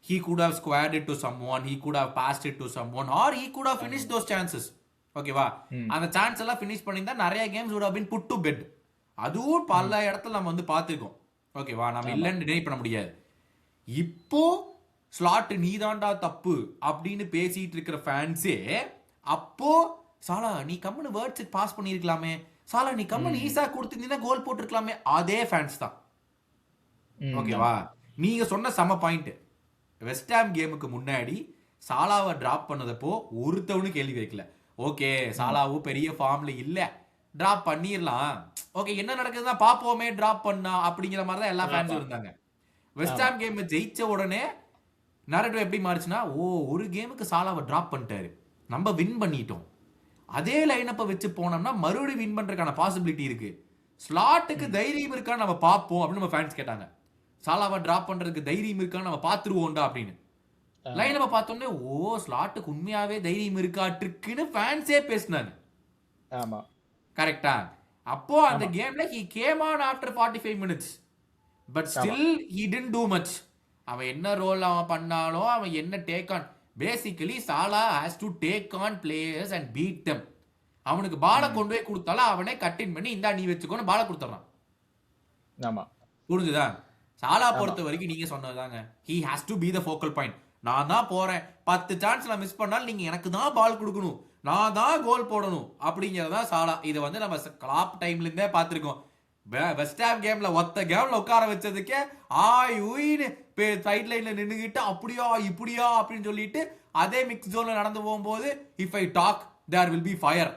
he could have squared it to someone, he could have passed it to someone, or he could have finished those chances. ஓகேவா, அந்த chance எல்லாம் finish பண்ணியிருந்தா நிறைய games would have been put to bed. அதுவும் பல இடத்துல நம்ம வந்து பார்த்துருக்கோம். ஓகேவா, நம்ம இல்லைன்னு டினை பண்ண முடியாது. இப்போ ஸ்லாட் நீதாண்டா தப்பு அப்படின்னு பேசிட்டு இருக்கிற ஃபேன்ஸே அப்போ சாலா நீ கம்மனு வேர்ட்ஸ் பாஸ் பண்ணியிருக்கலாமே, சாலா நீ கம்மனு ஈஸா கொடுத்துருந்தீங்கன்னா கோல் போட்டிருக்கலாமே, அதே ஃபேன்ஸ் தான். ஓகேவா, நீங்க சொன்ன சம பாயிண்ட். வெஸ்ட் ஹாம் கேமுக்கு முன்னாடி சாலாவை டிராப் பண்ணதப்போ ஒருத்தவனு கேள்வி வைக்கல. ஓகே சாலாவும் பெரிய ஃபார்ம்ல இல்ல, டிராப் பண்ணிடலாம், ஓகே என்ன நடக்குதுன்னா பாப்போமே டிராப் பண்ணா அப்படிங்கிற மாதிரி தான் எல்லா ஃபேன்ஸும் இருந்தாங்க. வெஸ்ட் ஹாம் கேம் ஜெயிச்ச உடனே நரேட்டிவ் எப்படி மாறுச்சுன்னா, ஓ ஒரு கேமுக்கு சாலாவை டிராப் பண்ணிட்டாரு, நம்ம வின் பண்ணிட்டோம், அதே லைனப்பை வச்சு போனோம்னா மறுபடியும் வின் பண்றதுக்கான பாசிபிலிட்டி இருக்கு, ஸ்லாட்டுக்கு தைரியம் இருக்கான்னு நம்ம பார்ப்போம் அப்படின்னு நம்ம ஃபேன்ஸ் கேட்டாங்க. சாலாவை டிராப் பண்றதுக்கு தைரியம் இருக்கான்னு நம்ம பார்த்துருவோம்டா அப்படின்னு. லைனப்பை பார்த்தோன்னே ஓ ஸ்லாட்டுக்கு உண்மையாவே தைரியம் இருக்காட்டுக்குன்னு ஃபேன்ஸே பேசினாங்க. ஆமா கரெக்டா. அப்போ அந்த கேம்ல he came on after 45 minutes but still he didn't do much. அவன் என்ன ரோல் அவன் பண்ணாலும் அவன் என்ன take on, basically Salah has to take on players and beat them. அவனுக்கு பாலை கொண்டு போய் கொடுத்தாலும் அவனே கட்டின் பண்ணி இந்தா நீ வச்சுக்கோன்னு பாலை கொடுத்துறான். ஆமா புரிஞ்சுதா. சாலா பொறுத்த வரைக்கும் நீங்க சொன்னதுதாங்க, he has to be the focal point. நான் தான் போறேன், 10 சான்ஸ் நான் மிஸ் பண்ணாலும் நீங்க எனக்கு தான் பால் கொடுக்கணும், நான் தான் கோல் போடணும் அப்படிங்கறதா சாலா. இதை வந்து நம்ம கிளாப் டைம்ல இருந்தே பார்த்திருக்கோம். வெஸ்ட் ஹாம் கேம்ல ஒத்த கேம்ல உட்கார வச்சதுக்கே ஆயுன்னு சைட் லைன்ல நின்னுகிட்டு அப்படியா இப்படியா அப்படின்னு சொல்லிட்டு அதே மிக்ஸ் ஜோன்ல நடந்து போகும்போது if I talk there will be fire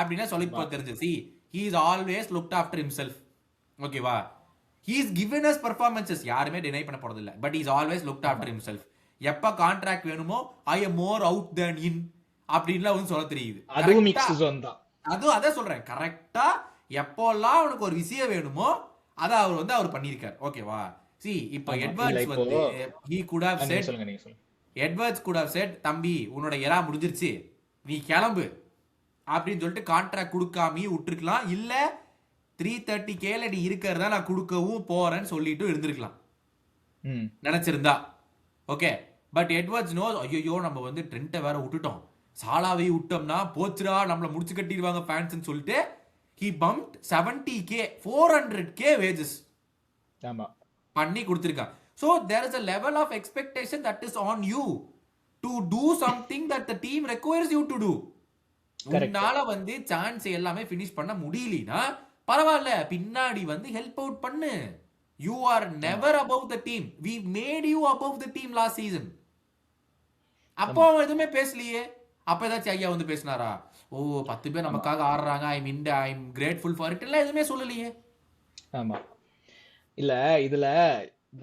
அப்படின்னா சொல்லி தெரிஞ்சு. see he is always looked after himself. ஓகேவா, he is given us performances, யாருமே டினை பண்ண போறது இல்ல, but he is always looked after himself. எப்ப கான்ட்ராக்ட் வேணுமோ I am more out than in அப்படின்லாம் வந்து சொல்ல தெரியுது. அதுவும் மிக்ஸ் ஜோன் தான். அதுவும் அதான் சொல்றேன், கரெக்டா எப்போல்லாம் அவனுக்கு ஒரு விஷயம் வேணுமோ அதை அவர் பண்ணியிருக்காரு. ஓகேவா, சி இப்போ எட்வர்ட்ஸ் வந்து he could have said, Edwards could have said தம்பி உன்னோட எரா முடிஞ்சிருச்சு நீ கிளம்பு அப்படின்னு சொல்லிட்டு கான்ட்ராக்ட் கொடுக்காம விட்டுருக்கலாம், இல்ல 330K நீ இருக்கிறதா நான் கொடுக்கவும் போறேன்னு சொல்லிட்டு இருந்திருக்கலாம் நினைச்சிருந்தா. ஓகே, பட் எட்வர்ட்ஸ் நோஸ் ஐயோ நம்ம வந்து ட்ரெண்ட்டை வேற விட்டுட்டோம், சாலாவை விட்டோம்னா போச்சுடா நம்மள முடிச்சு கட்டிடுவாங்க ஃபேன்ஸ்னு சொல்லிட்டு he bumped 70K 400K wages பண்ணி கொடுத்திருக்கான். So there is a level of expectation that is on you to do something that the team requires you to do. உன்னால வந்து சான்ஸ் எல்லாமே finish பண்ண முடியலனா பரவாயில்ல, பின்னாடி வந்து ஹெல்ப் அவுட் பண்ணு. You are never above the team. We made you above the team last season. அப்போ அவன் எதுவுமே பேசலையே. அப்ப ஏதாச்சும் ஐயா வந்து பேசினாரா, ஓ 10 பேர் நமக்காக ஆடுறாங்க, ஐம் கிரேட்ஃபுல் ஃபார் இட், எல்லாம் எதுவுமே சொல்லலையே. ஆமா, இல்ல இதுல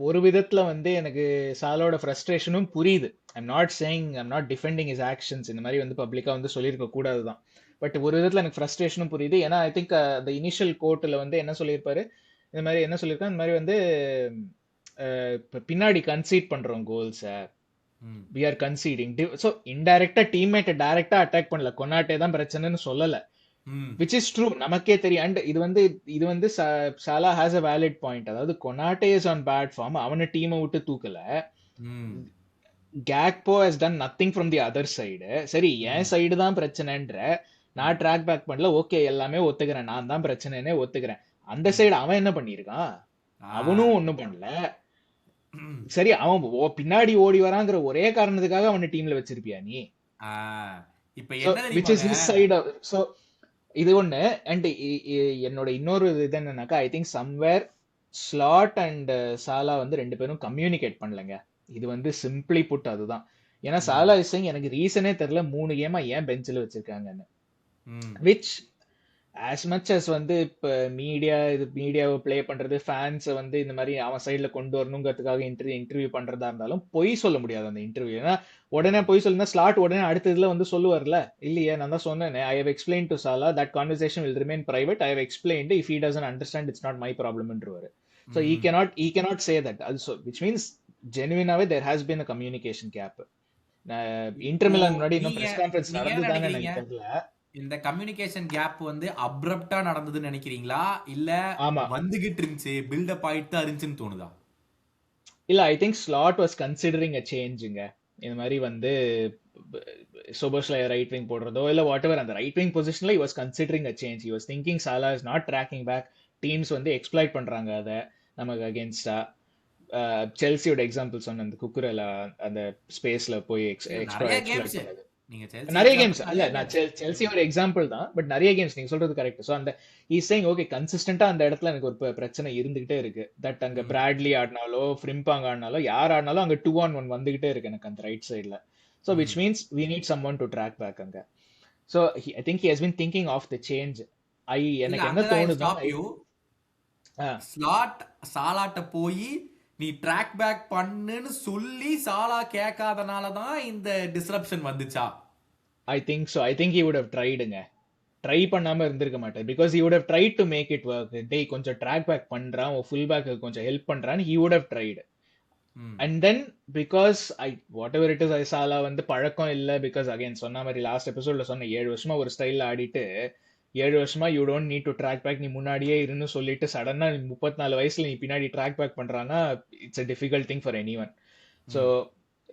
ஒரு விதத்துல வந்து எனக்கு சாலோட ஃப்ரஸ்ட்ரேஷனும் புரியுது. I'm not saying, I'm not defending his actions, இந்த மாதிரி வந்து பப்ளிக்கா வந்து சொல்லியிருக்க கூடாதுதான். பட் ஒரு விதத்துல எனக்கு ஃப்ரஸ்ட்ரேஷனும் புரியுது. ஏன்னா ஐ திங்க் அந்த இனிஷியல் கோர்ட்ல வந்து என்ன சொல்லியிருப்பாரு, இந்த மாதிரி என்ன சொல்லியிருக்காரு, இந்த மாதிரி வந்து பின்னாடி கன்சீட் பண்றோம் கோல்ஸை, we are conceding. So indirectா டீம்மேட் டைரக்டா அட்டாக் பண்ணல, கொனாட்டே தான் பிரச்சனைன்னு சொல்லல, which is true, நமக்கே தெரியும். அண்ட் இது வந்து சாலா has a valid point. அதாவது கொனாட்டே is on bad form, அவனை டீமை விட்டு தூக்கல. கேக்போ has done nothing from the other side. சரி என் சைடு தான் பிரச்சனைன்ற, நான் ட்ராக் பேக் பண்ணல, ஓகே எல்லாமே ஒத்துக்கிறேன், நான் தான் பிரச்சனைனே ஒத்துக்கிறேன். அந்த சைடு அவன் என்ன பண்ணிருக்கான், அவனும் ஒண்ணும் பண்ணல. சரி அவன் பின்னாடி ஓடி வராங்கிற ஒரே காரணத்துக்காக அவனை டீம்ல வச்சிருப்பியா நீ? இப்ப என்ன which is his side of, so இது ஒண்ணு. அண்ட் என்னோட இன்னொரு இது என்னன்னாக்கா, I think somewhere Slot and Salah வந்து ரெண்டு பேரும் கம்யூனிகேட் பண்ணலங்க. இது வந்து சிம்பிளி புட் அதுதான். ஏன்னா சாலா இஸ் சேயிங் எனக்கு ரீசனே தெரியல 3 கேமா ஏன் பெஞ்சில் வச்சிருக்காங்கன்னு. விச் as much as வந்து இப்ப மீடியாவை பிளே பண்றது, ஃபேன்ஸை வந்து இந்த மாதிரி அவன் சைட்ல கொண்டு வரணுங்கிறதுக்காக இன்டர்வியூ பண்றதா இருந்தாலும் பொய் சொல்ல முடியாது அந்த இன்டர்வியூ. ஏன்னா உடனே பொய் சொல்லிருந்தா ஸ்லாட் உடனே அடுத்த இதுல வந்து சொல்லுவார்ல, இல்லையே நான் தான் சொன்னேன், I have explain to Salah that conversation will remain private, I have explained, if he doesn't understand it's not my ப்ராப்ளம்ன்றவர். So he cannot say that also, which means genuinely there has been a communication gap. Inter Milan முன்னாடி இன்னும் press conference நடந்துதாங்க எனக்கு தெரியல. இந்த communication gap வந்து அப்ரப்டா நடந்ததுன்னு நினைக்கிறீங்களா இல்ல ஆமா. வந்துகிட்டு இருந்துச்சு பில்டப் ஆயிட்டு தான் இருந்துச்சுன்னு தோணுதா? இல்ல I think Slot was considering a சேஞ்சுங்க. இந்த மாதிரி வந்து சோபோஸ்ல ரைட் விங் போடுறதோ இல்ல வாட் எவர் அந்த ரைட் விங் பொசிஷன்ல he was considering a change. he was thinking Salah is not tracking back. Teams வந்து எக்ஸ்ப்ளாய்ட் பண்றாங்க அதை நமக்கு அகேன்ஸ்டா. செல்சியோட எக்ஸாம்பிள் சொன்ன அந்த குக்குரல அந்த ஸ்பேஸ்ல போய் நிறைய எக்ஸ்ப்ளாய்ட் கேம்ஸ் பண்ணது. நீங்க செல்சி நிறைய கேம்ஸ் எக்ஸாம்பிள் இல்ல நிறைய நான் கேம்ஸ். செல்சி ஒரு எக்ஸாம்பிள் தான், பட் நிறைய கேம்ஸ் நீங்க சொல்றது கரெக்ட். ஸோ அந்த சேயிங் ஓகே கன்சிஸ்டன்டா அந்த இடத்துல எனக்கு ஒரு பிரச்சனை இருந்துகிட்டே இருக்கு. தட் அங்க பிராட்லி ஆடினாலோ ஃப்ரிம்பாங் ஆடினாலோ யார் ஆடினாலும் அங்க 2-on-1 வந்துகிட்டே இருக்கு எனக்கு அந்த ரைட் சைட்ல. So which means we need someone to track back அங்க. So I think he has been thinking of the change. எனக்கு என்ன தோணுதா ஸ்லாட் சாலாட்ட போய் நீ ட்ராக் பேக் பண்ணுன்னு சொல்லி சாலா கேட்காதனால தான் இந்த டிஸ்ரப்ஷன் வந்துச்சா? I think so. I think he would have ட்ரைடுங்க. ட்ரை பண்ணாம இருந்திருக்க மாட்டேன். Because he would have try to make it work. டேய் கொஞ்சம் ட்ராக் பேக் பண்றான், ஃபுல் பேக் கொஞ்சம் ஹெல்ப் பண்றான், he would have tried. And then because whatever it is Salah வந்து பழக்கம் இல்லை. பிகாஸ் அகைன் சொன்ன மாதிரி லாஸ்ட் எபிசோட்ல சொன்ன 7 வருஷமா ஒரு ஸ்டைல்ல ஆடிட்டு 7 வருஷமா you don't need to track back, நீ முன்னாடியே இருந்து சொல்லிட்டு சடனா 34 வயசுல நீ பின்னாடி ட்ராக் பேக் பண்றான்னா it's a difficult thing for anyone. So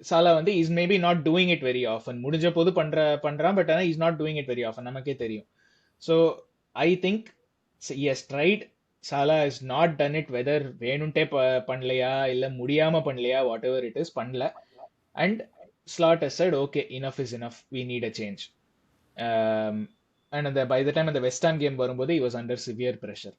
Salah வந்து is maybe not doing it very often. முடிஞ்ச போது பண்றான், பட் ஆனால் is not doing it very often, நமக்கே தெரியும். So I think is tried. Salah is not done it. Whether வேணும்ட்டே பண்ணலையா இல்ல முடியாம பண்ணலையா வாட் எவர் இட் இஸ் பண்ணல. And Slot has said okay enough is enough, we need a change. And அந்த by the time அந்த West Ham game வரும்போது he was under severe pressure.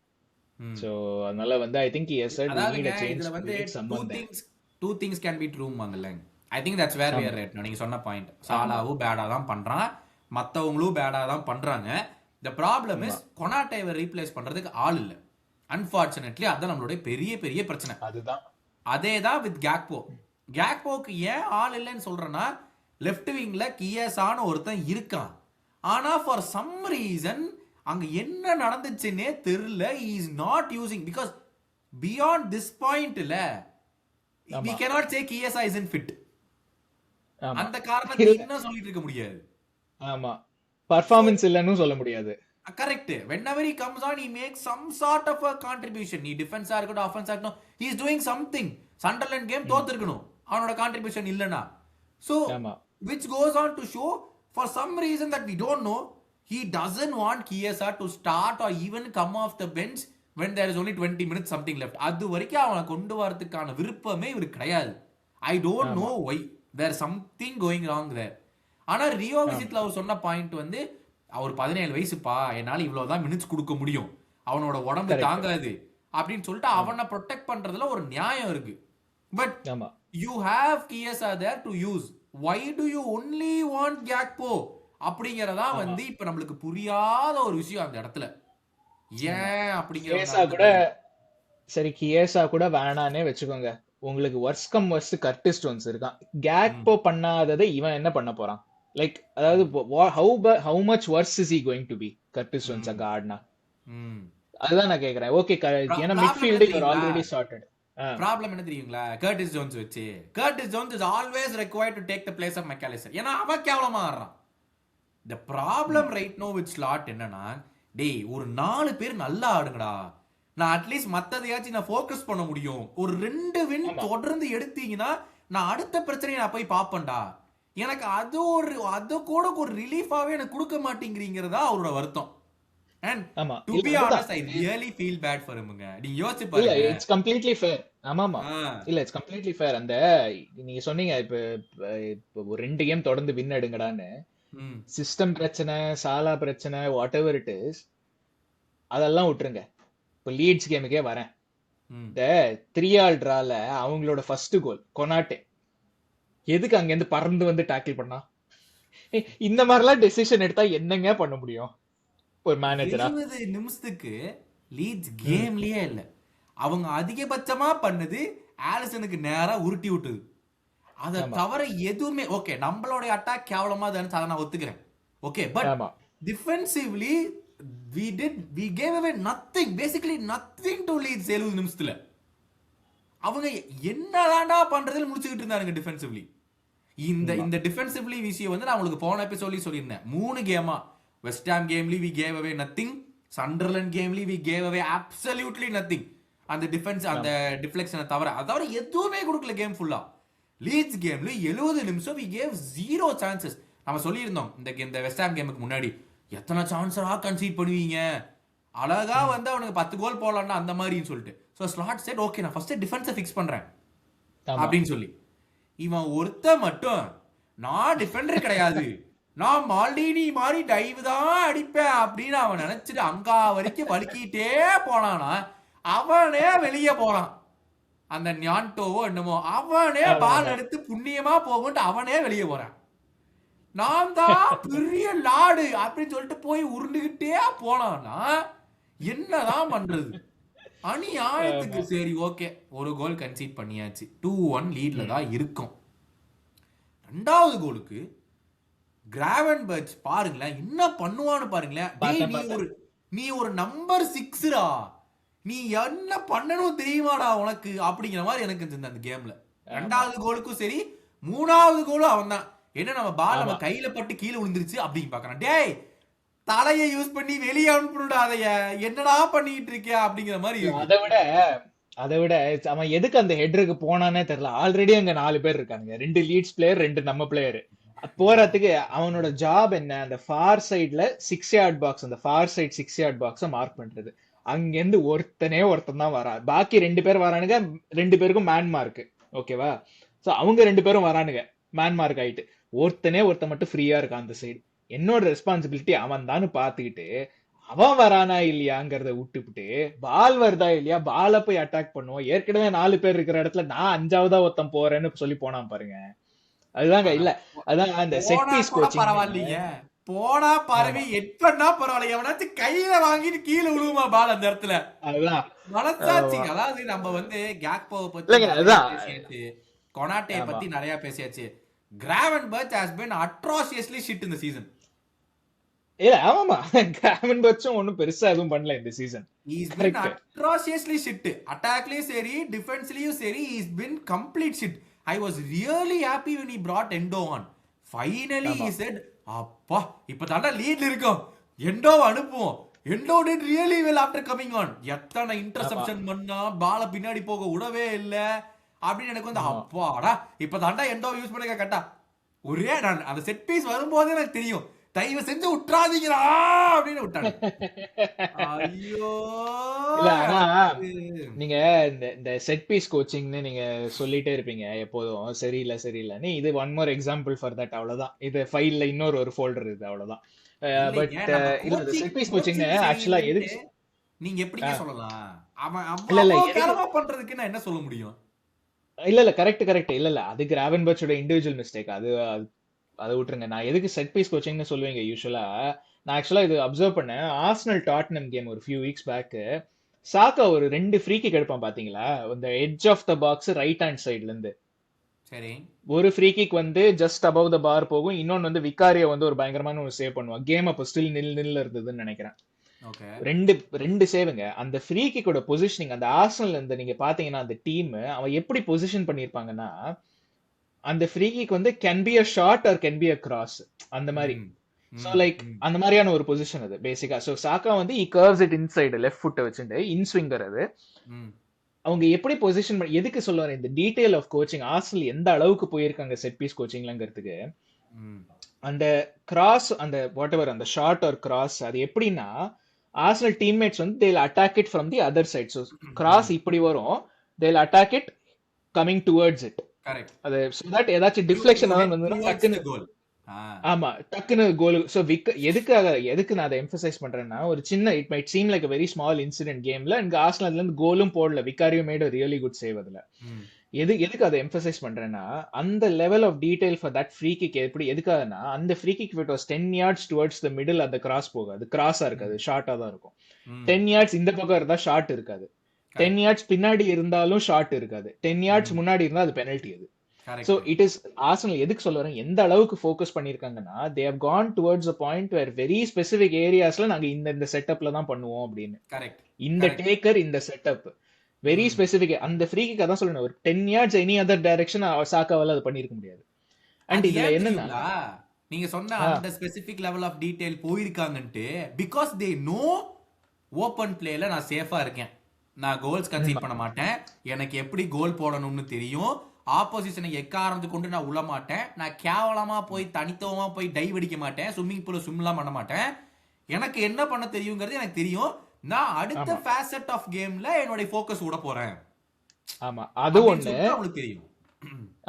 So அதனால வந்து I think he has said we need a change, இதுல we வந்து need someone there. Two things can be ட்ரூமாங்கல்ல. I think that's where we are right. நீங்க சொன்ன point, சாலாவும் பேடா தான் பண்றான், மத்தவங்களும் பேடா தான் பண்றாங்க. த ப்ராப்ளம் இஸ் கொனாட்டேவை ரீப்ளேஸ் பண்றதுக்கு ஆள் இல்ல. அன்பார்ச்சுனேட்லி அதான் நம்மளுடைய பெரிய பெரிய பிரச்சனை. அதுதான் அதே தான் வித் கேக்போ. கேக்போக்கு ஏன் ஆள் இல்லைன்னு சொல்றேன்னா லெஃப்ட் விங்ல கியசான்னு ஒருத்தன் இருக்கான். ஆனா ஃபார் சம் ரீசன் அங்க என்ன நடந்துச்சுன்னே தெரியல. he is not using because beyond this point இல்ல we cannot say Kiesa isn't fit. அந்த காரணத்தை என்ன சொல்லிட்டு இருக்க முடியாது. ஆமா, பர்ஃபார்மன்ஸ் இல்லன்னு சொல்ல முடியாது. Correct. whenever he comes on he makes some sort of a contribution. நீ டிஃபென்ஸா இருக்கட்டும் ஆஃபென்ஸா இருக்கட்டும் he is doing something. Sunderland game தோத்துருக்கணும் அவனோட கான்ட்ரிபியூஷன் இல்லனா. so which goes on to show for some reason that we don't know he doesn't want Kiesa to start or even come off the bench when there is only 20 minutes something left. அது வரைக்கும் அவனை கொண்டு வரதுக்கான விருப்பமே இவருக்கு கிடையாது. I don't know why. there is something going wrong there. ஆனா Rio விசிட்ல அவர் சொன்ன பாயிண்ட் வந்து அவர் 17 வயசுப்பா, என்னால இவ்வளவுதான் மினிட்ஸ் கொடுக்க முடியும், அவனோட உடம்பு தாங்காது அப்படின்னு சொல்லிட்டு அவனை ப்ரொடெக்ட் பண்றதுல ஒரு நியாயம் இருக்கு. But you have Kiesa there to use. why do you only want Gakpo அப்படிங்கறதா வந்து இப்ப நம்மளுக்கு புரியாத ஒரு விஷயம் அந்த இடத்துல. ஏன் அப்படிங்கறத கூட சரி கியேசா கூட வேணானே வெச்சுக்கோங்க, உங்களுக்கு worse come worse Curtis Jones இருக்கான். கேக்போ பண்ணாததை இவன் என்ன பண்ண போறான்? லைக் அதாவது how much worse is he going to be Curtis Jones அங்க ஆடினா? அதுதான் நான் கேக்குறேன். ஓகே ஏன்னா midfield you are already sorted. Problem என்ன தெரியுங்களா? கர்டிஸ் ஜோன்ஸ் வச்சு Curtis Jones is always required to take the place of McAllister. ஏன்னா அவன் கேவலமா ஆடுறான். The problem right no with Slot என்னன்னா, டேய் ஒரு 4 பேர் நல்லா ஆடுங்கடா, நான் அட்லீஸ்ட் மத்ததையாச்சும் நான் ஃபோக்கஸ் பண்ண முடியும். ஒரு 2 வின் தொடர்ந்து எடுத்தீங்கன்னா நான் அடுத்த பிரச்சனையை நான் போய் பாப்பேன்டா. எனக்கு அது கூட ஒரு ரிலீஃபாவே எனக்கு கொடுக்க மாட்டேங்கிறீங்கிறதா அவரோட வருத்தம். And to be honest, I really feel bad for him. நீங்க யோசிச்சு பாருங்க. இல்ல இட்ஸ் கம்ப்ளீட்லி ஃபேர். ஆமாமா இல்ல இட்ஸ் கம்ப்ளீட்லி ஃபேர். அந்த நீங்க சொன்னீங்க இப்ப 2 கேம் தொடர்ந்து வின் எடுங்கடான்னு. சிஸ்டம் பிரச்சனை, சாலா பிரச்சனை, வாட் எவர் இட் இஸ், அதெல்லாம் விட்டுருங்க. இப்ப லீட்ஸ் கேமுக்கே வரேன். இந்த 3-all டிரால அவங்களோட ஃபர்ஸ்ட் கோல் கொனாட்டே எதுக்கு அங்க இருந்து பறந்து வந்து டேக்கிள் பண்ணா? இந்த மாதிரிலாம் டெசிஷன் எடுத்தா என்னங்க பண்ண முடியும் ஒரு மேனேஜரா? 20 நிமிஷத்துக்கு லீட்ஸ் கேம்லயே இல்ல. அவங்க அதிகபட்சமா பண்ணது ஆலிசனுக்கு நேரா உருட்டி விட்டது. அத தவிர எதுவுமே ஓகே நம்மளோட அட்டாக் கேவலமா தான் அதை நான் ஒத்துக்கிறேன். Okay but defensively we gave away nothing, basically nothing to Leeds 70 நிமிஷத்துல. அவங்க என்னதான்டா பண்றதுல முடிச்சுக்கிட்டு இருந்தாங்க டிஃபென்சிவ்லி. இந்த டிஃபென்சிவ்லி விஷயம் வந்து நான் உங்களுக்கு போன எபிசோட்லயே சொல்லியிருந்தேன். 3 கேமா வெஸ்ட் ஹாம் கேம்லி we gave away nothing, Sunderland கேம்லி we gave away absolutely nothing. அந்த டிஃபென்ஸ் அந்த டிஃப்ளெக்ஷனை தவிர எதுவுமே கொடுக்கல கேம் ஃபுல்லா. லீட்ஸ் கேம்ல 70 நிமிஷம் வி கேவ் 0 சான்சஸ். நம்ம சொல்லியிருந்தோம் இந்த வெஸ்ட் ஹாம் கேமுக்கு முன்னாடி, எத்தனை சான்ஸரா கன்சீட் பண்ணுவீங்க, அழகா வந்து அவனுக்கு 10 கோல் போடலாம்னா அந்த மாதிரின்னு சொல்லிட்டு. ஸோ ஸ்லாட் செட் ஓகே நான் ஃபர்ஸ்ட் டிஃபென்ஸை ஃபிக்ஸ் பண்றேன் அப்படின்னு சொல்லி, இவன் ஒருத்த மட்டும் நான் டிஃபெண்டர் கிடையாது, நான் மால்டினி மாதிரி டைவ் தான் அடிப்பேன் அப்படின்னு அவன் நினைச்சிட்டு அங்கா வரைக்கும் வலிக்கிட்டே போனானா அவனே வெளியே போறான். அந்த ஞான்டோவோ என்னமோ அவனே பால் எடுத்து புண்ணியமா போகும்ட்டு அவனே வெளியே போறான். நான் தான் பெரிய லாடு அப்படின்னு சொல்லிட்டு போய் உருண்டுகிட்டே போனான்னா என்னதான் பண்றது? அநியாயத்துக்கு. சரி ஓகே, ஒரு கோல் கன்சீட் பண்ணியாச்சு, 2-1 லீட்ல தான் இருக்கும். ரெண்டாவது கோலுக்கு கிராவன்பர்ச் பாருங்களேன் என்ன பண்ணுவான்னு பாருங்களேன். நீ ஒரு நம்பர் 6ரா, நீ என்ன பண்ணணும் தெரியுமாடா உனக்கு அப்படிங்கிற மாதிரி எனக்கு இருந்தது அந்த கேம்ல. ரெண்டாவது கோலுக்கும் சரி மூணாவது கோலும் அவன் தான். என்ன நம்ம பால் நம்ம கையில பட்டு கீழே விழுந்துருச்சு அப்படின்னு பாக்குறான். டேய் தலையை யூஸ் பண்ணி வெளியே அனுப்பினுடா, அதைய என்னடா பண்ணிட்டு இருக்கியா அப்படிங்கிற மாதிரி. அதை விட அவன் எதுக்கு அந்த ஹெட்ருக்கு போனானே தெரியல. ஆல்ரெடி அங்க 4 பேர் இருக்காங்க, 2 லீட்ஸ் பிளேயர் 2 நம்ம பிளேயர். போறதுக்கு அவனோட ஜாப் என்ன, அந்த ஃபார் சைட்ல 6 yard பாக்ஸ், அந்த ஃபார் சைட் 6 yard பாக்ஸ மார்க் பண்றது. அங்கிருந்து ஒருத்தன் தான் வரா, பாக்கி 2 பேர் வரானுங்க, 2 பேருக்கும் மேன் மார்க். ஓகேவா? சோ அவங்க 2 பேரும் வரானுங்க மேன் மார்க் ஆயிட்டு, ஒருத்தன் மட்டும் ஃப்ரீயா இருக்கான் அந்த சைடு. என்னோட ரெஸ்பான்சிபிலிட்டி அவன் தான் பாத்துக்கிட்டு அவன் வரானா இல்லையாங்கிறத விட்டுவிட்டு பால் வருதா இல்லையா, பால போய் அட்டாக் பண்ணுவோம். ஏற்கனவே 4 பேர் இருக்கிற இடத்துல நான் 5ஆவதா ஒருத்தன் போறேன்னு சொல்லி போனான் பாருங்க. அதுதாங்க இல்ல, அதான் அந்த செட் பீஸ் கோச்சிங். பரவாயில்லைங்க போனா பரவி எட்பண்ணா பரவாயில்ல, எவனாச்சும் கையில வாங்கிட்டு கீழே விழுவுமா பால் அந்த இடத்துல. அதுதான் மனசாட்சி. அதாவது நம்ம வந்து கேக்போவை பத்தி பேசியாச்சு, கொனாட்டே பத்தி நிறைய பேசியாச்சு. கிராவன்பர்ச் has been atrociously shit in the season. இல்ல ஆமாமா, கிராவன்பர்ச்சும் ஒண்ணும் பெருசா எதுவும் பண்ணல இந்த season. He's been atrociously shit. அட்டாக்லயும் சரி டிஃபென்ஸ்லயும் சரி he's been complete shit. I was really happy when he brought Endo on. Finally he said, அப்பா இப்ப தாண்டா லீட்ல இருக்கோம், எண்டோவை அனுப்புவோம். Endo did really well after coming on. எத்தனை இன்டர்செப்ஷன் பண்ணா பால பின்னாடி போக விடவே இல்ல அப்படின்னு எனக்கு வந்து அப்பாடா இப்ப தாண்டா எண்டோ யூஸ் பண்ணுங்க கட்டா. ஒரே நான் அந்த செட் பீஸ் வரும்போதே எனக்கு தெரியும், தயவு செஞ்சு விட்டுறாதீங்களா அப்படின்னு விட்டாங்க. ஐயோ இல்ல ஆனா நீங்க இந்த செட் பீஸ் கோச்சிங்னு நீங்க சொல்லிட்டே இருப்பீங்க எப்போதும், சரியில்லை. இது one more example for that. அவ்வளவுதான், இது ஃபைல்ல இன்னொரு ஒரு ஃபோல்டர் இது, அவ்வளவுதான். பட் இல்ல செட் பீஸ் கோச்சிங் ஆக்சுவலா எதுக்கு நீங்க எப்படிங்க சொல்லலாம்? அவன் அவ்வளவு பண்றதுக்கு நான் என்ன சொல்ல முடியும்? இல்ல கரெக்ட் இல்ல அது கிராவன்பர்ச்சோட இண்டிவிஜுவல் மிஸ்டேக். அதை விட்டுருங்க. நான் எதுக்கு செட் பீஸ் கோச்சிங்னு சொல்லுவீங்க யூஸ்வலா, நான் ஆக்சுவலா இது அப்சர்வ் பண்ணேன். ஆர்சனல் டாட்னம் கேம் ஒரு ஃபியூ வீக்ஸ் பேக், சாக்கா ஒரு 2 ஃப்ரீ கிக் எடுப்பான் பாத்தீங்களா, இந்த edge of the box right hand சைடுல இருந்து. சரி, ஒரு ஃப்ரீ கிக் வந்து ஜஸ்ட் அபவ் த பார் போகும், இன்னொன்னு வந்து விக்காரியா வந்து ஒரு பயங்கரமான ஒரு சேவ் பண்ணுவான். கேம் அப்போ ஸ்டில் நில் இருந்ததுன்னு நினைக்கிறேன். ரெண்டு சேவுங்க. அந்த ஃப்ரீ கிக்கோட பொசிஷனிங் அந்த ஆர்சனல் இந்த நீங்க பாத்தீங்கன்னா அந்த டீம் அவன் எப்படி பொசிஷன் பண்ணிருப்பாங்கன்னா, அந்த ஃப்ரீ கிக் வந்து can be a shot or can be a cross, அந்த மாதிரி. சோ லைக் அந்த மாதிரியான ஒரு பொசிஷன் அது பேசிக்கா. சோ சாக்கா வந்து he curves it inside left foot வச்சுட்டு இன் ஸ்விங்கர். அது அவங்க எப்படி பொசிஷன் பண்ணி, எதுக்கு சொல்லுவாரு இந்த டீடைல் ஆஃப் கோச்சிங் ஆர்சனல் எந்த அளவுக்கு போயிருக்காங்க செட் பீஸ் கோச்சிங்லங்கிறதுக்கு. அந்த கிராஸ், அந்த வாட் எவர் அந்த ஷார்ட் ஆர் கிராஸ், அது எப்படின்னா Arsenal teammates வந்து they'll attack it from the other side. So cross இப்படி வரும், they'll attack it coming towards it. Correct. அது so that ஏதாச்சும் deflection வந்து டக்குன்னு கோல். ஆமா டக்குன்னு கோல். So எதுக்கு நான் அதை எம்பசைஸ் பண்றேன்னா, ஒரு சின்ன it might seem like a very small incident கேம்ல இங்க ஆர்சனல்ல இருந்து கோலும் போடல, விக்காரியோ made a really good save. அதுல எதுக்கு அதை எம்பசைஸ் பண்றேன்னா, அந்த level of detail for that free kick எதுக்காகனா, அந்த free kick it was 10 yards towards the middle, அந்த கிராஸ் போகாது, கிராஸா இருக்காது, ஷார்ட்டா தான் இருக்கும். 10 yards இந்த பக்கம் இருந்தா ஷார்ட் இருக்காது, 10 yards பின்னாடி இருந்தாலும் ஷார்ட் இருக்காது, 10 yards முன்னாடி இருந்தா அது பெனல்டி. அது சோ இட் இஸ் ஆர்சனல் எதுக்கு சொல்ல வரேன், எந்த அளவுக்கு ஃபோக்கஸ் பண்ணிருக்காங்கன்னா, they have gone towards a point where very specific areasல நாங்க இந்த செட்டப்ல தான் பண்ணுவோம் அப்படின்னு. இந்த டேக்கர், இந்த செட்டப் வெரி ஸ்பெசிபிக். அந்த ஃப்ரீ கிக் அதான் சொல்லணும், ஒரு 10 yards எனி அதர் டைரக்ஷன் சாக்காவால அது பண்ணிருக்க முடியாது. அண்ட் இதுல என்னன்னா நீங்க சொன்ன அந்த ஸ்பெசிபிக் லெவல் ஆஃப் டீடைல் போயிருக்காங்கன்ட்டு. பிகாஸ் தே நோ ஓப்பன் பிளேல நான் சேஃபா இருக்கேன், நான் கோல்ஸ் கன்சீட் பண்ண மாட்டேன், எனக்கு எப்படி கோல் போடணும்னு தெரியும், ஆப்போசிஷனை எக்காரந்து கொண்டு நான் உள்ள மாட்டேன், நான் கேவலமா போய் தனித்துவமா போய் டைவ் அடிக்க மாட்டேன், ஸ்விம்மிங் பூல ஸ்விம்லாம் பண்ண மாட்டேன், எனக்கு என்ன பண்ண தெரியுங்கிறது எனக்கு தெரியும், நான் அடுத்த ஃபேசட் ஆஃப் கேம்ல என்னோட ஃபோக்கஸ் விட போறேன். ஆமா அது ஒண்ணு உங்களுக்கு தெரியும்.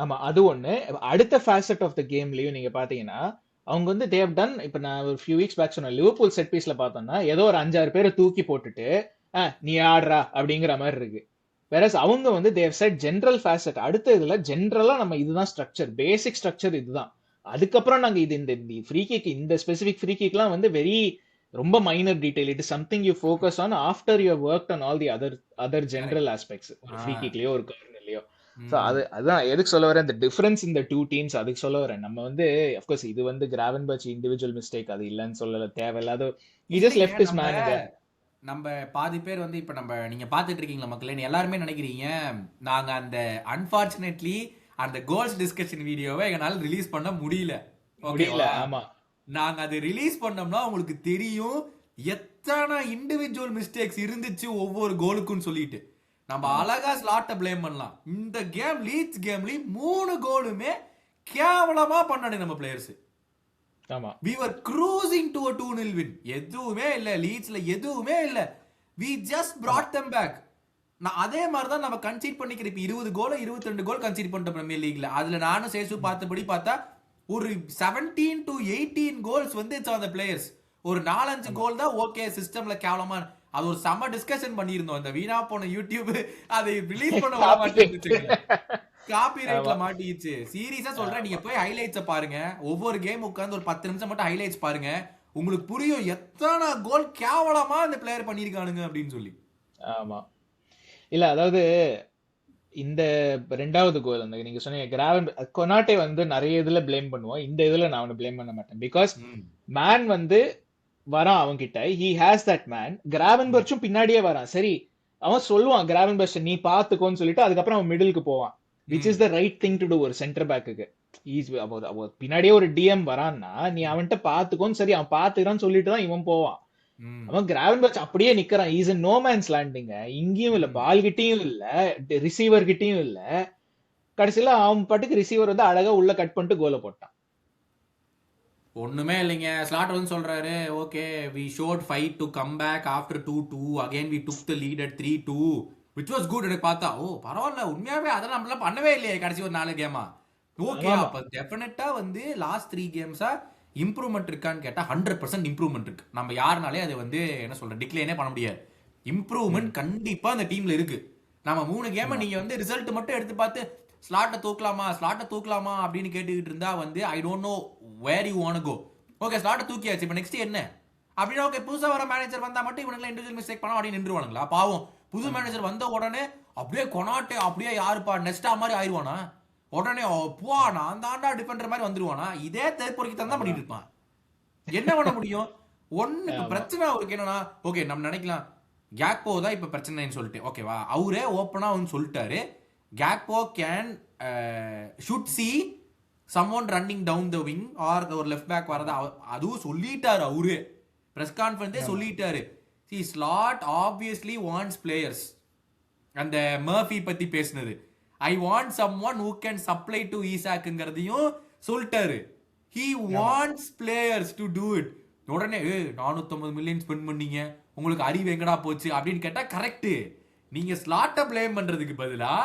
ஆமா அது ஒண்ணு. அடுத்த ஃபேசட் ஆஃப் த கேம்லயும் நீங்க பாத்தீங்கன்னா அவங்க வந்து தேவ் டன். இப்ப நான் ஒரு ஃபியூ வீக்ஸ் பேக் சொன்ன லிவர்பூல் செட் பீஸ்ல பார்த்தோம்னா ஏதோ ஒரு 5-6 பேரை தூக்கி போட்டுட்டு நீ ஆடுறா அப்படிங்கிற மாதிரி இருக்கு. வேற அவங்க வந்து தேவ் செட் ஜென்ரல் ஃபேசட் அடுத்த இதுல ஜென்ரலா நம்ம இதுதான் ஸ்ட்ரக்சர், பேசிக் ஸ்ட்ரக்சர் இதுதான். அதுக்கப்புறம் நாங்க இது இந்த ஃப்ரீ கிக், இந்த ஸ்பெசிபிக் ஃப்ரீ கிக்லாம் வந்து வெரி ரொம்ப minor detail. It is something you focus on after you work on all the other general aspects, ஒரு ஃப்ரீ கிக்லயோ ஒரு கார்னர்லயோ. ஸோ அதுதான் எதுக்கு சொல்ல வரேன், இந்த டிஃபரன்ஸ் இந்த டூ டீம்ஸ் அதுக்கு சொல்ல வரேன். நம்ம வந்து அஃப்கோர்ஸ் இது வந்து கிராவன்பர்ச் இண்டிவிஜுவல் மிஸ்டேக், அது இல்லைன்னு சொல்லல, தேவையில்லாத he just left his man there. நம்ம பாதி பேர் வந்து இப்ப நம்ம நீங்க பாத்துட்டு இருக்கீங்களா மக்களே, எல்லாருமே நினைக்கிறீங்க நாங்க அந்த அன்பார்ச்சுனேட்லி அந்த கோல்ஸ் டிஸ்கஷன் வீடியோவை எங்களால ரிலீஸ் பண்ண முடியல. ஆமா, நாங்க அதை ரிலீஸ் பண்ணோம்னா உங்களுக்கு தெரியும் எத்தனை இண்டிவிஜுவல் மிஸ்டேக்ஸ் இருந்துச்சு ஒவ்வொரு கோலுக்கும் சொல்லிட்டு. நம்ம அழகா ஸ்லாட்டை பிளேம் பண்ணலாம். இந்த கேம் லீட்ஸ் கேம்லயும் 3 கோலுமே கேவலமா பண்ணானே நம்ம பிளேயர்ஸ். ஆமா, we were cruising to a 2-0 win. எதுவுமே இல்ல லீட்ஸ்ல, எதுவுமே இல்ல. we just brought them back. நான் அதே மாதிரி தான் நம்ம கன்சீட் பண்ணிக்கிற. இப்ப 20 கோல் 22 கோல் கன்சீட் பண்ணிட்டோம் பிரீமியர் லீக்ல. அதுல நானும் சேசு பார்த்தபடி பார்த்தா ஒரு 17 to 18 கோல்ஸ் வந்து அந்த பிளேயர்ஸ். ஒரு 4-5 கோல் தான் ஓகே சிஸ்டம்ல கேவலமா. அது ஒரு செம டிஸ்கஷன் பண்ணியிருந்தோம். அந்த வீணா போன யூடியூப் அதை ரிலீஸ் பண்ண வர மாட்டேங்குது, காப்பிரைட்ல மாட்டிச்சு. சீரியஸா சொல்றேன், நீங்க போய் ஹைலைட்ஸ பாருங்க. ஒவ்வொரு கேம் உட்கார்ந்து ஒரு 10 நிமிஷம் மட்டும் ஹைலைட்ஸ் பாருங்க, உங்களுக்கு புரியும் எத்தனை கோல் கேவலமா அந்த பிளேயர் பண்ணிருக்கானுங்க அப்படின்னு சொல்லி. ஆமா இல்ல அதாவது இந்த 2வது கோல் அந்த நீங்க சொன்னீங்க கிராவன் கொனாட்டே வந்து நிறைய இதுல பிளேம் பண்ணுவோம், இந்த இதுல நான் அவனை பிளேம் பண்ண மாட்டேன். பிகாஸ் மேன் வந்து வரான் அவன்கிட்ட, he has that man. கிராவன்பர்ச்சும் பின்னாடியே வரான். சரி அவன் சொல்லுவான் கிராவன்பர்ச் நீ பாத்துக்கோன்னு சொல்லிட்டு அதுக்கப்புறம் அவன் மிடிலுக்கு போவான், which is the right thing to do ஒரு சென்டர் பேக்குக்கு. பின்னாடியே ஒரு டிஎம் வரான்னா நீ அவன்கிட்ட பாத்துக்கோன்னு, சரி அவன் பாத்துக்கிறான்னு சொல்லிட்டு தான் இவன் போவான். அவன் கிராவன்பர்ச் அப்படியே நிக்கிறான். Is no man's landing. இங்கேயும் இல்ல, பால் கிட்டையும் இல்ல, ரிசீவர் கிட்டையும் இல்ல. கடைசியில அவன் பாட்டுக்கு ரிசீவர் வந்து அழகா உள்ள கட் பண்ணிட்டு கோலை போட்டான். ஒண்ணுமே இல்லைங்க. ஸ்லாட் வந்து சொல்றாரு okay we showed fight to come back after 2-2 again we took the lead at 3-2 which was good. எனக்கு பார்த்தா ஓ பரவாயில்ல, உண்மையாவே அதெல்லாம் நம்மளால பண்ணவே இல்லையே கடைசி ஒரு 4 கேமா. ஓகே அப்ப டெஃபினட்டா வந்து லாஸ்ட் 3 கேம்ஸா இம்ப்ரூவ்மெண்ட் இருக்கான்னு கேட்டா 100% இம்ப்ரூவ்மெண்ட் இருக்கு. நம்ம யாருனாலே அது வந்து என்ன சொல்ற டிக்ளைனே பண்ண முடியாது. இம்ப்ரூவ்மெண்ட் கண்டிப்பா அந்த டீம்ல இருக்கு. நம்ம 3 கேமை நீங்க வந்து ரிசல்ட் மட்டும் எடுத்து பார்த்து ஸ்லாட்டை தூக்கலாமா அப்படின்னு கேட்டுக்கிட்டு இருந்தா வந்து I don't know where you want go. Okay ஸ்லாட்டை தூக்கியாச்சு, இப்போ நெக்ஸ்ட் என்ன அப்படின்னா ஓகே புதுசா வர மேனேஜர் வந்தா மட்டும் இவனுக்கு இண்டிவிஜுவல் மிஸ்டேக் பண்ணா அப்படின்னு நின்றுவானுங்களா? பாவம் புது மேனேஜர் வந்த உடனே அப்படியே கொனாட்டே அப்படியே யாருப்பா நெஸ்டா மாதிரி ஆயிடுவானா? உடனே போ நான் தாண்டா டிஃபெண்டர் மாதிரி வந்துருவானா? இதே தேர்ப்பொறிக்கு தான் பண்ணிட்டு இருப்பான். என்ன பண்ண முடியும்? ஒன்னுக்கு பிரச்சனை அவருக்கு என்னன்னா ஓகே நம்ம நினைக்கலாம் கேக்போ தான் இப்ப பிரச்சனைன்னு சொல்லிட்டு ஓகேவா, அவரே ஓப்பனா வந்து சொல்லிட்டாரு Gakpo can should see someone running down the wing or ஒரு லெஃப்ட் பேக் வரதா அதுவும் சொல்லிட்டாரு அவரு பிரஸ் கான்ஃபரன்ஸே சொல்லிட்டாரு. see slot obviously wants players. அந்த மர்ஃபி பத்தி பேசினது I want someone who can supply to ஈசாக்ங்கிறதையும் சொல்லிட்டாரு. he wants players to do it. உடனே 450 மில்லியன் ஸ்பெண்ட் பண்ணீங்க உங்களுக்கு அறிவு எங்கடா போச்சு அப்படின்னு கேட்டா கரெக்ட். நீங்க ஸ்லாட்டை பிளேம் பண்றதுக்கு பதிலா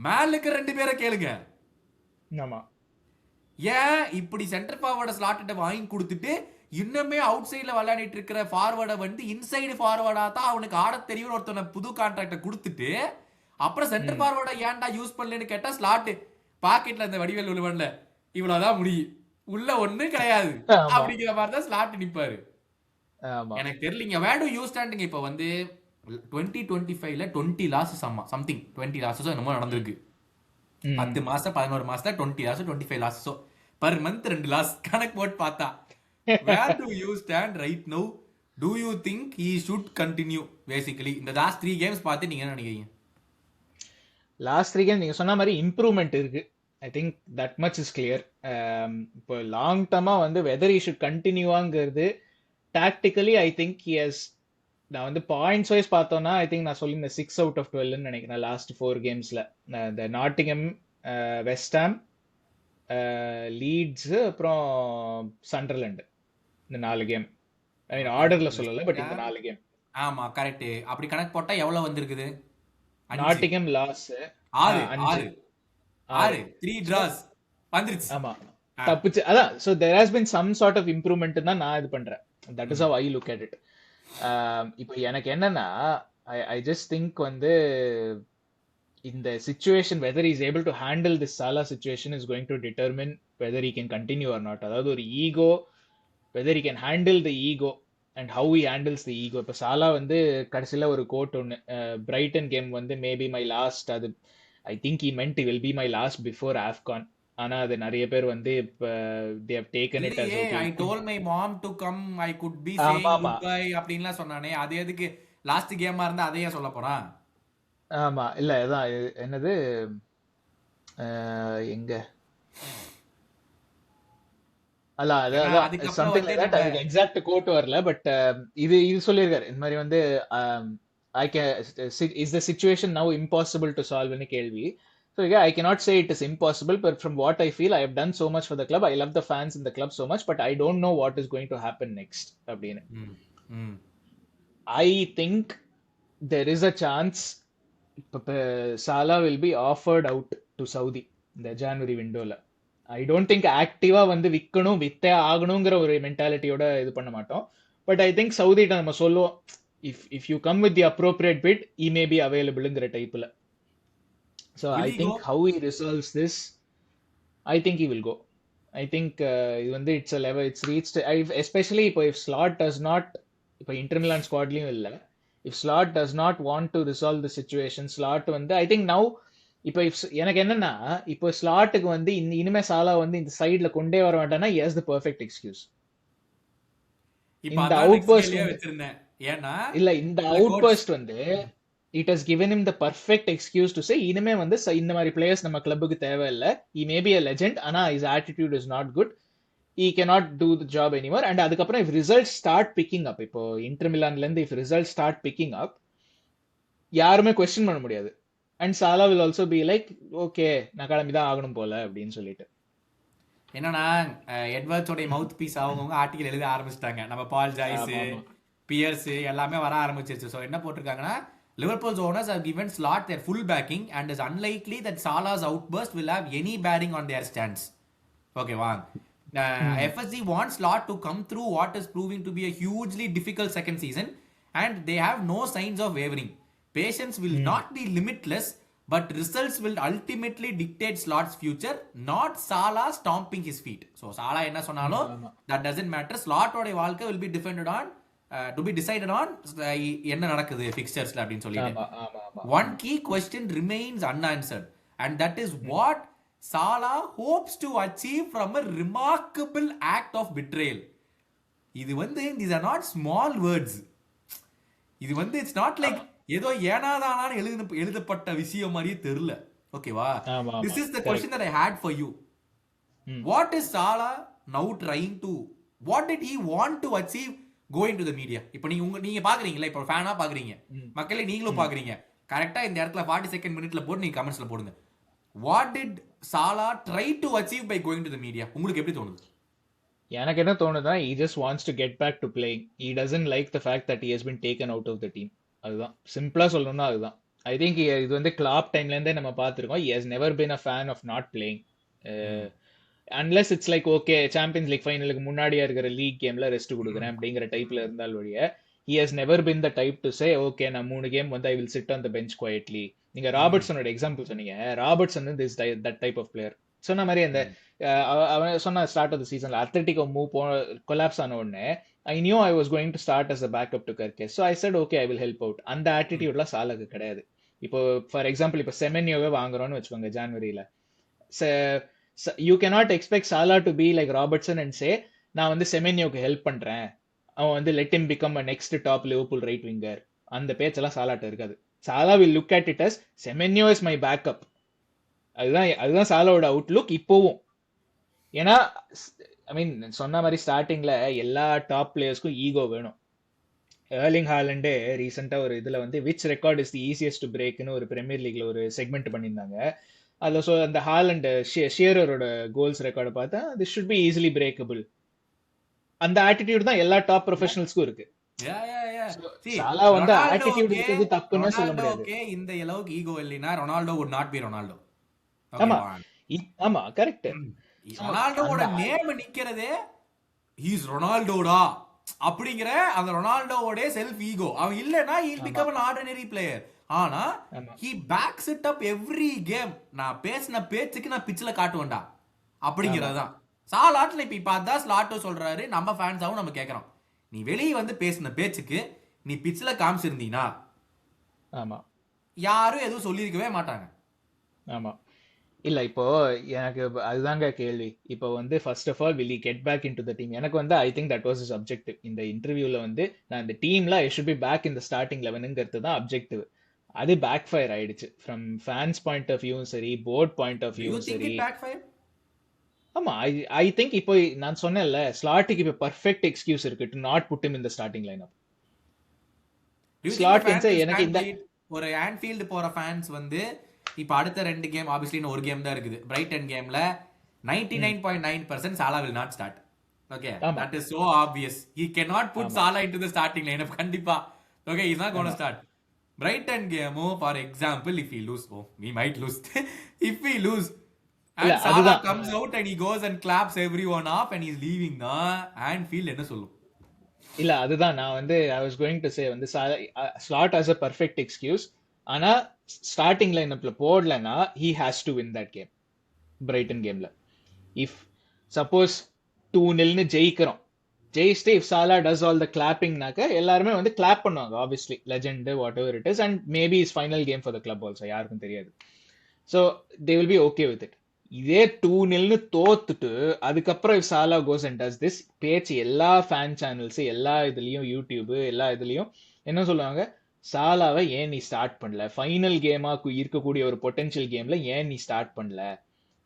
மேலுக்கு 2 பேரை கேளுங்க. ஏன் இப்படி சென்டர் ஃபார்வர்ட ஸ்லாட்டை வாங்கி கொடுத்துட்டு இன்னுமே அவுட் சைட்ல விளையாடிட்டு இருக்கிற ஃபார்வர்டை வந்து இன்சைடு ஃபார்வர்டா தான் அவனுக்கு ஆட தெரியும் ஒருத்தனை புது கான்ட்ராக்டை கொடுத்துட்டு அப்புறம் சென்டர் ஃபார்வர்டை ஏன்டா யூஸ் பண்ணலன்னு கேட்டா ஸ்லாட் பாக்கெட்ல இந்த வடிவேல் உழுவன்ல இவ்வளவுதான் முடியும், உள்ள ஒண்ணும் கிடையாது அப்படிங்கிற மாதிரி தான் ஸ்லாட் நிப்பாரு. எனக்கு தெரியலீங்க வேர் டு யூ ஸ்டாண்டிங். இப்ப வந்து 2025ல 20 லாஸ் சம்திங் 20 லாஸஸோ என்னமோ நடந்திருக்கு. 10 மாசம் 11 மாசத்துல 20 லாஸ் 25 லாஸஸோ பர் மந்த் 2 லாஸ் கணக்கு போட்டு பார்த்தா where do you stand right now? Do you think he should continue basically? இந்த லாஸ்ட் 3 கேம்ஸ் பார்த்து நீங்க என்ன நினைக்கிறீங்க? லாஸ்ட் 3 கேம் நீங்க சொன்ன மாதிரி இம்ப்ரூவ்மெண்ட் இருக்கு. I think that much is clear. இப்போ லாங் டர்மா வந்து வெதர் ஈ ஷுட் கண்டினியூவாங்கிறது டாக்டிக்கலி ஐ திங்க் நான் வந்து பாயிண்ட்ஸ் வைஸ் பார்த்தோம்னா ஐ திங்க் நான் சொல்லியிருந்தேன் 6/12 நினைக்கிறேன் லாஸ்ட் 4 கேம்ஸ்ல. இந்த நாட்டிங்ஹம், வெஸ்டாம், லீட்ஸ், அப்புறம் சண்டர்லாண்ட், இந்த 4 கேம். ஐ மீன் ஆர்டர்ல சொல்லல, பட் இந்த 4 கேம். ஆமா கரெக்ட். அப்படி கணக்கு போட்டா எவ்வளவு வந்திருக்குது? 5 நாட்டிங்ஹம் லாஸ் 6 5 6 3 டிராஸ் வந்துருச்சு. ஆமா தப்பிச்சு. அதான் so there has been some sort of improvement தான் நான் இது பண்றேன். that is how I look at it. இப்போ எனக்கு என்னன்னா I just think வந்து இந்த situation whether he is able to handle this Salah situation is going to determine whether he can continue or not. அதாவது ஒரு ego, whether he can handle the ego and how he handles the ego. இப்போ சாலா வந்து கடைசியில ஒரு code ஒன்று, Brayton game வந்து maybe my last, அது ஐ think he meant it will be my last before AFCON. ஆனா அது நிறைய பேர் வந்து இப்போ they have taken it as இல்லையே, okay. I told my mom to come, I could be ஆமா saying ஆமா goodbye அப்படின்லாம் சொன்னானே, அது எதுக்கு லாஸ்ட் கேமா இருந்தா அதையே சொல்ல போறான்? ஆமா இல்ல அதான் என்னது எங்க அல்ல ஏன்னா அதான் அதுக்கப்புறம் சம்திங் வந்து லைக் தட். நம்ம அதுக்கு எக்ஸாக்ட் கோட் வரல, பட் இது சொல்லியிருக்காரு இந்த மாதிரி வந்து okay is the situation now impossible to சால்வ்னு கேள்வி. So I cannot say it is impossible, but from what I feel I have done so much for the club, I love the fans in the club so much, but I don't know what is going to happen next அப்படின்னு. Hmm, hmm. I think there is a chance Salah will be offered out to Saudi இந்த January விண்டோல. I don't think ஆக்டிவா வந்து விற்கணும், வித்தே ஆகணுங்கிற ஒரு மென்டாலிட்டியோட இது பண்ண மாட்டோம். But I think சவுதிட்ட நம்ம சொல்லுவோம், if you come with the appropriate bid he may be அவைலபிள்ங்கிற டைப்ல. So Will I he go? Think how he resolves this, I think he will go. I think இது வந்து it's a level, it's reached. Especially இப்போ if Slot does not, இப்போ Inter Milan ஸ்குவாட்லயும் இல்லை, if Slot does not want to resolve the situation, Slot வந்து I think now இப்போ எனக்கு என்னன்னா இப்போ ஸ்லாட்டுக்கு வந்து இனிமே சாலா வந்து இந்த சைடுல கொண்டே வர மாட்டானா he has the perfect excuse. இப்ப இந்த அதான் அவுட் நெக்ஸ்ட் பர்ஸ்ட் கேள்வியே வந்து வச்சிருந்தேன். ஏன்னா இல்ல இந்த சில அவுட் கோட்ஸ் பர்ஸ்ட் வந்து it has given him the perfect excuse to say இனிமே வந்து இந்த மாதிரி பிளேயர்ஸ் நம்ம கிளப்புக்கு தேவையில்லை, he may be a legend ஆனா his attitude is not good, he cannot do the job anymore. And அதுக்கப்புறம் if results start picking up, இப்போ Inter மிலான்ல இருந்து if results start picking up யாருமே கொஸ்டின் பண்ண முடியாது. And Salah will also be like okay நான் கிளம்பி தான் ஆகணும் போல அப்படின்னு சொல்லிட்டு. என்னன்னா எட்வர்ட்ஸோட மவுத் பீஸ் அவங்கவுங்க ஆர்டிகல் எழுத ஆரம்பிச்சிட்டாங்க. நம்ம பால் ஜாய்ஸ், ஆமா ஆமா பியர்ஸ் எல்லாமே வர ஆரம்பிச்சிருச்சு. ஸோ என்ன போட்டிருக்காங்கன்னா, Liverpool's owners have given Slot their full backing and is unlikely that Salah's outburst will have any bearing on their stance. ஓகேவா? FSG wants Slot to come through what is proving to be a hugely difficult second season and they have no signs of wavering. Patience will not be limitless, but results will ultimately dictate Slot's future, not Salah stomping his feet. So Salah என்ன சொன்னாலும் that doesn't matter. Slot ஓட வாழ்க்கை will be defended on to be decided on என்ன நடக்குது fixturesல அப்படின்னு சொல்லிட்டு. ஆமா ஆமா ஆமா One key question remains unanswered and that is what Salah hopes to achieve from a remarkable act of betrayal. இது வந்து these are not small words. இது வந்து it's not like ஏதோ ஏனாதானான்னு எழுதப்பட்ட விஷயம் மாதிரியே தெரியல. ஓகேவா? ஆமா This ஆமா is the question that I had for you. What is Salah now trying to, what did he want to achieve going to the media? இப்போ நீங்க பாக்குறீங்களா, இப்போ ஃபேனா பாக்குறீங்க, மக்களே நீங்களும் பாக்குறீங்க, கரெக்டா இந்த இடத்துல 42nd மினிட்ல போட்டு நீங்க கமெண்ட்ஸ்ல போடுங்க. What did Salah try to achieve by going to the media? உங்களுக்கு எப்படி தோணுது? எனக்கு என்ன தோணுதா, he just wants to get back to playing. He doesn't like the fact that he has been taken out of the team. அதுதான் சிம்பிளா சொல்லணும்னா அதுதான். ஐ திங்க் இது வந்து கிளாப் டைம்ல இருந்தே நம்ம பார்த்திருக்கோம், he has never been a fan of not playing. unless it's like okay Champions League ஃபைனலுக்கு முன்னாடியா இருக்கிற லீக் கேம்ல ரெஸ்ட் கொடுக்குறேன் அப்படிங்கிற டைப்ல இருந்தால் வழிய he has never been the type to say okay நான் 3 கேம் வந்து I will sit on the bench quietly. நீங்க ராபர்ட்சனோட எக்ஸாம்பிள் சொன்னீங்க, ராபர்ட்சன் வந்து that type of player. சொன்ன மாதிரி அந்த அவன் சொன்ன ஸ்டார்ட் ஆஃப் த சீசன்ல அத்லெட்டிகோ மூவ் கொலாப்ஸ் ஆன உடனே I knew I was going to start as a backup to Kerkez. So I said okay I will help out. அந்த ஆட்டிடியூட்லாம் சாலாக்கு கிடையாது. இப்போ ஃபார் எக்ஸாம்பிள் இப்போ செமென்யோவே வாங்குறோம்னு வச்சுக்கோங்க ஜான்வரியில, you cannot expect Salah to be like Robertson and say நான் வந்து செமென்யோக்கு help பண்றேன், அவன் வந்து let him become a next top Liverpool right winger. அந்த பேச்செல்லாம் சாலாட்ட இருக்காது. Salah will look at it as Semenyo is my backup. அதுதான் சாலாவோட அவுட்லுக் இப்போவும். ஏன்னா ஐ மீன் சொன்ன மாதிரி ஸ்டார்டிங்ல எல்லா டாப் பிளேயர்ஸ்க்கும் ஈகோ வேணும். ஏர்லிங் ஹாலண்டே ரீசெண்டா ஒரு இதுல வந்து which record is the easiest பிரேக்னு ஒரு பிரீமியர் லீக்ல ஒரு செக்மெண்ட் பண்ணியிருந்தாங்க. அதுல அந்த ஹாலண்ட் ஷியரரோட கோல்ஸ் ரெக்கார்டை பார்த்தா this should be easily breakable. அந்த ஆட்டிடியூட் தான் எல்லா டாப் ப்ரொஃபஷனல்ஸ்க்கும் இருக்கு. சாலா வந்து ஆட்டிடியூட் இருக்கிறது தப்புன்னு சொல்ல முடியாது. இந்த அளவுக்கு ஈகோ இல்லைன்னா Ronaldo would not be Ronaldo. ஆமா ஆமா கரெக்ட். ரொனால்டோவோட நேம் நிக்கிறதே ஹீஸ் ரொனால்டோடா அப்படிங்கிற அந்த ரொனால்டோவோட செல்ஃப் ஈகோ. அவன் இல்லனா he will become an ordinary player. ஆனா he backs it up every game. நான் பேசின பேச்சுக்கு நான் பிட்ச்ல காட்டுவேன்டா அப்படிங்கறதுதான் சாலாட்ல. இப்ப அதான் ஸ்லாட்டோ சொல்றாரு, நம்ம ஃபேன்ஸாவும் நம்ம கேக்குறோம், நீ வெளியே வந்து பேசின பேச்சுக்கு நீ பிட்ச்ல காமிச்சிருந்தீனா ஆமா யாரும் எதுவும் சொல்லியிருக்கவே மாட்டாங்க. ஆமா இல்ல இப்போ எனக்கு அதுதாங்க கேள்வி. இப்போ வந்து first of all will get back into the team. எனக்கு வந்து I think that was his objective. இந்த இன்டர்வியூல வந்து நான் இந்த டீம்ல I should be back in the starting 11ங்கிறது தான் அப்ஜெக்டிவ். அது பேக் ஃபயர் ஆயிடுச்சு. ஃப்ரம் ஃபேன்ஸ் பாயிண்ட் ஆஃப் வியூவும் சரி, போர்ட் பாயிண்ட் ஆஃப் வியூவும் சரி. ஆமா ஐ திங்க் இப்போ நான் சொன்னேன்ல, ஸ்லாட்டுக்கு இப்போ பர்ஃபெக்ட் எக்ஸ்கியூஸ் இருக்கு to not put him in the starting lineup. Slot எனக்கு இந்த ஒரு ஆன்ஃபீல்ட் போற ஃபேன்ஸ் வந்து இப்ப அடுத்த 2 கேம் ஆப்வியஸ்லி இன்னும் ஒரு கேம் தான் இருக்குது. பிரைட்டன் கேம்ல 99.9% சாலா will not start. Okay, that is so obvious. He cannot put Salah into the starting lineup கண்டிப்பா. Okay, he's not going to start. Brighton game, for example, if we lose, we might lose. If we lose and Salah comes out and he goes and claps everyone off and he's leaving the Anfield, என்ன சொல்லும்? இல்ல அதுதான் நான் வந்து I was going to say வந்து Slot as a perfect excuse. ஆனா starting லைனப்ல போடலனா he has to win that game. Brighton கேம்ல இஃப் சப்போஸ் 2-0 ஜெயிக்கிறோம், ஜெயிச்சுட்டு if Shelah does all the கிளாப்பிங்னாக்க எல்லாருமே வந்து கிளாப் பண்ணுவாங்க. Obviously legend whatever it is, and maybe is final game for the club also, யாருக்கும் தெரியாது. So they will be okay with it. இதே 2-0 தோத்துட்டு அதுக்கப்புறம் if Salah goes and does this, பேச்சு எல்லா ஃபேன் சேனல்ஸ் எல்லா இதுலயும் யூடியூப் எல்லா இதுலயும் என்ன சொல்லுவாங்க, சாலாவை ஏன் நீ ஸ்டார்ட் பண்ணல, ஃபைனல் கேமா இருக்கக்கூடிய ஒரு பொட்டன்ஷியல் கேம்ல ஏன் நீ ஸ்டார்ட் பண்ணல,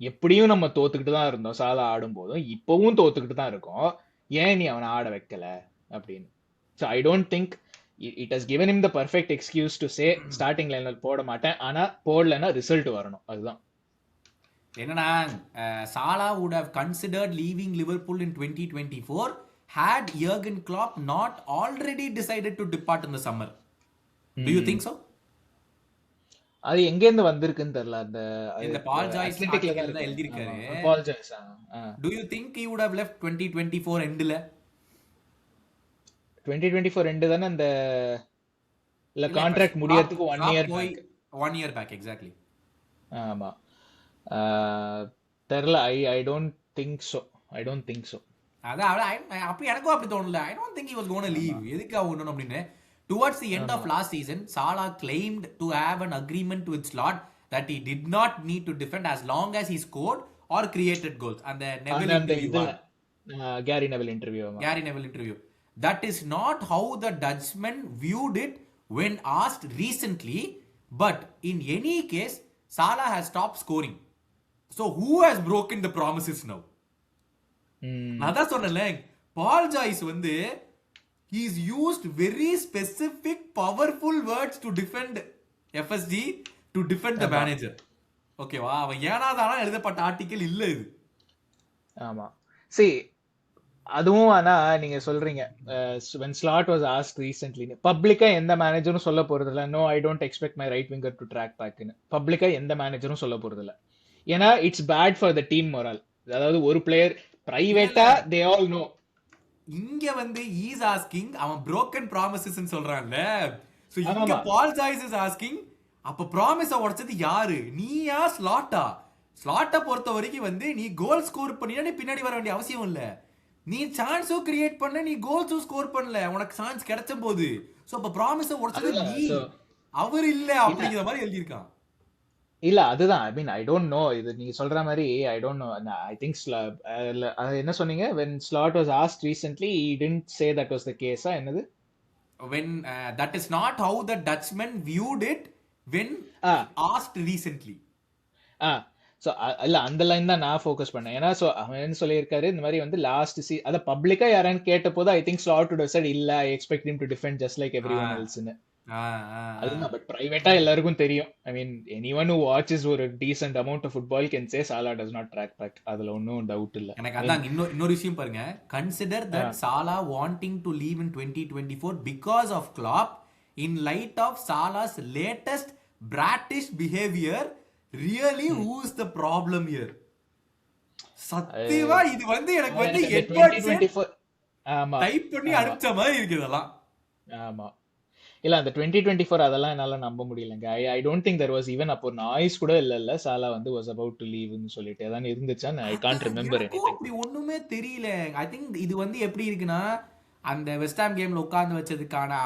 எப்படியும் நம்ம தோத்துக்கிட்டு தான் இருந்தோம் சாலா ஆடும் போதும், இப்பவும் தோத்துக்கிட்டு தான் இருக்கோம், ஏன் நீ அவனை ஆட வைக்கல அப்படின்னு. So I don't think it has given him the perfect excuse to say starting லைன்ல போட மாட்டேன், ஆனா போடலன்னா ரிசல்ட் வரணும். அதுதான் என்னன்னா, சாலா would have considered leaving Liverpool in 2024 had Jurgen Klopp not already decided to depart in the summer. Do you think so? அது எங்க இருந்து வந்திருக்குன்னு தெரியல. இந்த பால் ஜாய்ஸ் ஆர்டிகல்ல தான் எழுதி இருக்காரு. பால் Joyce Do you think he would have left 2024 எண்ட்ல? 2024 எண்ட் தான அந்த இல்ல கான்ட்ராக்ட் முடியறதுக்கு 1 year back. 1 year back exactly. ஆமா தெரியல. I don't think so. அதான் அப்ப எனக்கும் அப்படி தோணல. I don't think he was going to leave. எதுக்கு அவனும் அப்படின்னு. Towards the end of last season, Salah claimed to have an agreement with Slot that he did not need to defend as long as he scored or created goals. And the Neville interview, Gary Neville interview. That is not how the Dutchman viewed it when asked recently. But in any case, Salah has stopped scoring. So who has broken the promises now? நான் தான் சொன்னேன்ல, பால் Joyce வந்து he's used very specific powerful words to defend FSG, to defend the manager. ஓகேவா? அவன் ஏனாதானா எழுதப்பட்ட article இல்ல இது. ஆமா see அதுவும் ஆனா நீங்க சொல்றீங்க when Slot was asked recently பப்ளிக்கா எந்த மேனேஜரும் சொல்ல போறது இல்ல, no I don't expect my right winger to track back ன்னு பப்ளிக்கா எந்த மேனேஜரும் சொல்ல போறது இல்ல. ஏன்னா it's bad for the team morale. அதாவது ஒரு பிளேயர் பிரைவேட்டா they all know. இங்க வந்து he's asking அவன் broken promises ன்னு சொல்றான்ல. சோ இங்க பால் ஜாய்ஸ் இஸ் ஆஸ்கிங், அப்ப ப்ராமிஸ உடைச்சது யாரு, நீயா ஸ்லாட்டா? ஸ்லாட்டை பொறுத்த வரைக்கும் வந்து நீ கோல் ஸ்கோர் பண்ணினா நீ பின்னாடி வர வேண்டிய அவசியம் இல்ல. நீ சான்ஸும் கிரியேட் பண்ண, நீ கோல்ஸும் ஸ்கோர் பண்ணல, உனக்கு சான்ஸ் கிடைச்ச போது. சோ அப்ப ப்ராமிஸ உடைச்சது நீ, அவர் இல்ல அப்படிங்கிற மாதிரி எழுதி இருக்கான். இல்ல அதுதான் ஐ மீன் ஐ டோன்ட் நோ. இது நீங்க சொல்ற மாதிரி ஐ டோன்ட் நோ. ஐ திங்க் என்ன சொன்னீங்க when Slot was asked recently he didn't say that was the case. என்னது when that is not how the Dutchman viewed it when asked recently. So இல்ல அந்த line தான் நான் ஃபோக்கஸ் பண்ணேன். ஏன்னா so அவன் என்ன சொல்லியிருக்காரு, இந்த மாதிரி வந்து லாஸ்ட் அத பப்ளிக்கா யாரான்னு கேட்ட போது I think Slot would have said இல்ல, I expect him to defend just like everyone எல்ஸ்னு. அதுதான். பட் பிரைவேட்டா எல்லாருக்கும் தெரியும். I mean anyone who watches ஒரு decent amount of football can say Salah does not track back. அதுல ஒன்னும் doubt இல்ல. எனக்கு அதான் இன்னொரு விஷயம் பாருங்க. Consider that Salah wanting to leave in 2024 because of Klopp in light of Salah's latest brattish behaviour. Really who is the problem here? சத்தியமா இது வந்து எனக்கு வந்து எட்வர்ட்ஸ் ஆமா டைப் பண்ணி அனுப்பிச்ச மாதிரி இருக்கு இதெல்லாம். ஆமா இல்ல அந்த 2024 அதெல்லாம் என்னால நம்ப முடியலங்க. I don't think there was even அப்போ நாய்ஸ் கூட இல்ல சாலா வந்து வாஸ் அபவுட் டு லீவ்னு சொல்லிட்டு அதான் இருந்துச்சான்னு ஐ காண்ட் ரிமெம்பர் எனிதிங். அப்படி ஒண்ணுமே தெரியல. ஐ திங்க் இது வந்து எப்படி இருக்குன்னா, அந்த வெஸ்ட் ஹாம் கேம்ல உட்கார்ந்து வச்சதுக்கான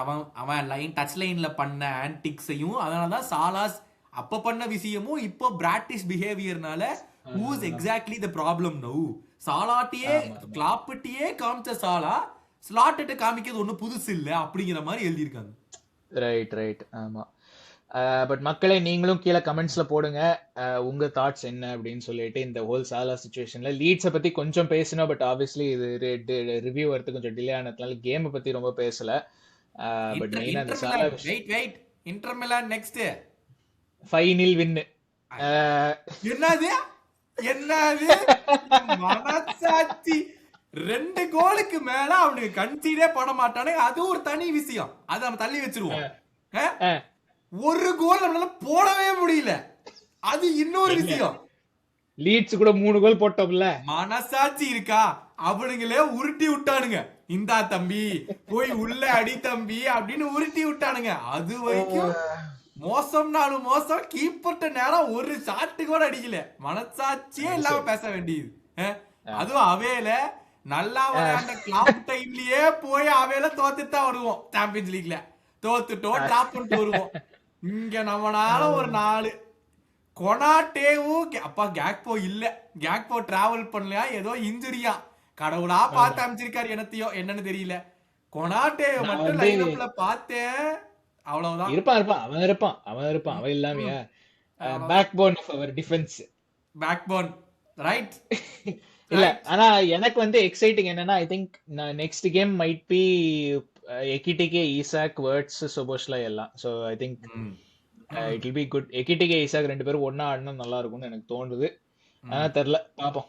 அவன் லைன் டச் லைன்ல பண்ண ஆன்டிக்ஸையும், அதனாலதான் சாலாஸ் அப்ப பண்ண விஷயமும் இப்போ பிராட்டிஷ் பிஹேவியர்னால who's exactly the problem now. சாலாட்டியே கிளாப்பிட்டியே காமிச்ச சாலா ஸ்லாட்டிட்ட காமிக்கிறது ஒன்றும் புதுசு இல்லை அப்படிங்கிற மாதிரி எழுதியிருக்காங்க. ரைட் ஆமா. பட் மக்களே நீங்களும் கீழே கமெண்ட்ஸ்ல போடுங்க உங்க தாட்ஸ் என்ன அப்படின்னு சொல்லிட்டு இந்த ஹோல் சாலா சிச்சுவேஷன்ல. லீட்ஸை பத்தி கொஞ்சம் பேசணும், பட் ஆப்வியஸ்லி இது ரிவ்யூ வரது கொஞ்சம் டிலே ஆனதுனால கேமை பத்தி ரொம்ப பேசல. பட் மெயினா இந்த Salah wait Inter Milan next final win. என்னது மனசாட்சி 2 கோலுக்கு மேல அவனுக்கு கன்சீடே பண்ண மாட்டானே, அது ஒரு தனி விஷயம். அது நம்ம தள்ளி வச்சிருவோம். ஒரு கோல் நம்மளால போடவே முடியல, அது இன்னொரு விஷயம். லீட்ஸ் கூட 3 கோல் போட்டோம்ல. மனசாட்சி இருக்கா? அவனுங்களே உருட்டி விட்டானுங்க. இந்தா தம்பி போய் உள்ள அடி தம்பி அப்படின்னு உருட்டி விட்டானுங்க. அது வரைக்கும் மோசம்னாலும் மோசம். கீப்பர்ட்ட நேரம் ஒரு ஷாட்டு கூட அடிக்கல. மனசாட்சியே இல்லாம பேச வேண்டியது. அதுவும் அவேல நல்லா விளையாண்ட கிளாப் டைம்லயே போய் அவேல தோத்துதான் வருவோம். சாம்பியன்ஸ் லீக்ல தோத்துட்டோம், டிராப் பண்ணிட்டு வருவோம். இங்க நம்மனால ஒரு 4 கொனாட்டேவும் அப்பா கேக்போ இல்ல, கேக்போ டிராவல் பண்ணலையா, ஏதோ இன்ஜுரியா, கடவுளா பார்த்து அமைச்சிருக்காரு என்னத்தையோ என்னன்னு தெரியல. கொனாட்டே மட்டும் லைனப்ல பார்த்தேன், அவ்வளவுதான். அவன் இல்லாமையா backbone of our defence. Backbone right. இல்ல ஆனா எனக்கு வந்து எக்ஸைட்டிங் என்னன்னா, I think next game might be Ekitike, Isak, Wirtz, Szoboszlai எல்லாம். So I think it will be good. Ekitike Isak 2 பேரும் ஒன்னா ஆடினா நல்லா இருக்கும்னு எனக்கு தோணுது. ஆனா தெரியல, பாப்போம்.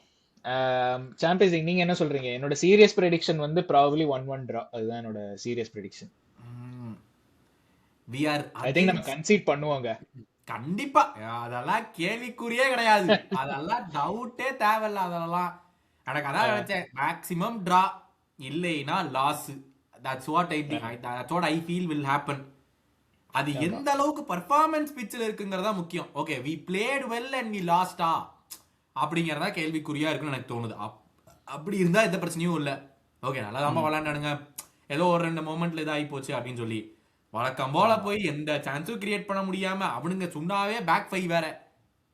சாம்பியன்ஸ் லீக் நீங்க என்ன சொல்றீங்க? என்னோட சீரியஸ் ப்ரெடிக்ஷன் வந்து ப்ராபபிலி 1-1 டிரா. அதுதான் என்னோட சீரியஸ் ப்ரெடிக்ஷன். ஐ திங்க் நம்ம கன்சீட் பண்ணுவாங்க கண்டிப்பா. அதெல்லாம் கேள்விக்குறியே கிடையாது. அதெல்லாம் டவுட்டே தேவையில்ல. அதெல்லாம் எனக்கு அதான் நினைச்சேன், மேக்ஸிமம் டிரா இல்லைனா loss. That's what I think, that's what I feel will happen. அது எந்த அளவுக்கு பெர்ஃபார்மன்ஸ் பிட்ச்ல இருக்குங்கிறதா முக்கியம். Okay we played well and we லாஸ்டா அப்படிங்கறதா கேள்விக்குறியா இருக்குன்னு எனக்கு தோணுது. அப்படி இருந்தா எந்த பிரச்சனையும் இல்ல. ஓகே நல்லா தான் விளையாண்டானுங்க, ஏதோ ஒரு 2 மொமெண்ட்ல இதாகி போச்சு அப்படின்னு சொல்லி வழக்கம் போல போய் எந்த சான்ஸும் கிரியேட் பண்ண முடியாம அவனுங்க சுண்ணாவே பேக் 5 வேற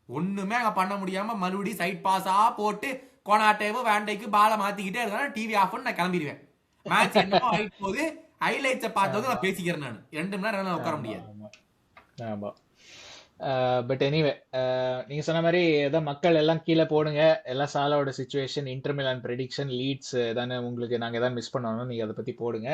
ஒண்ணுமே அங்க பண்ண முடியாம மறுபடியும் சைட் பாஸா போட்டு கொனாட்டேவோ வேண்டைக்கு பாலை மாத்திக்கிட்டே இருந்தாலும் டிவி ஆஃப் பண்ணி நான் கிளம்பிடுவேன். மேட்ச் என்னமோ ஆயிட்டு போது ஹைலைட்ஸை பார்த்தது நான் பேசிக்கிறேன். நான் 2 மணி நேரம் உட்கார முடியாது. ஆமா. பட் எனிவே நீங்க சொன்ன மாதிரி ஏதாவது மக்கள் எல்லாம் கீழே போடுங்க. எல்லாம் சாலாவோட situation, Inter Milan prediction, Leeds தானே உங்களுக்கு நாங்க ஏதாவது மிஸ் பண்ணணும், நீங்க அதை பத்தி போடுங்க.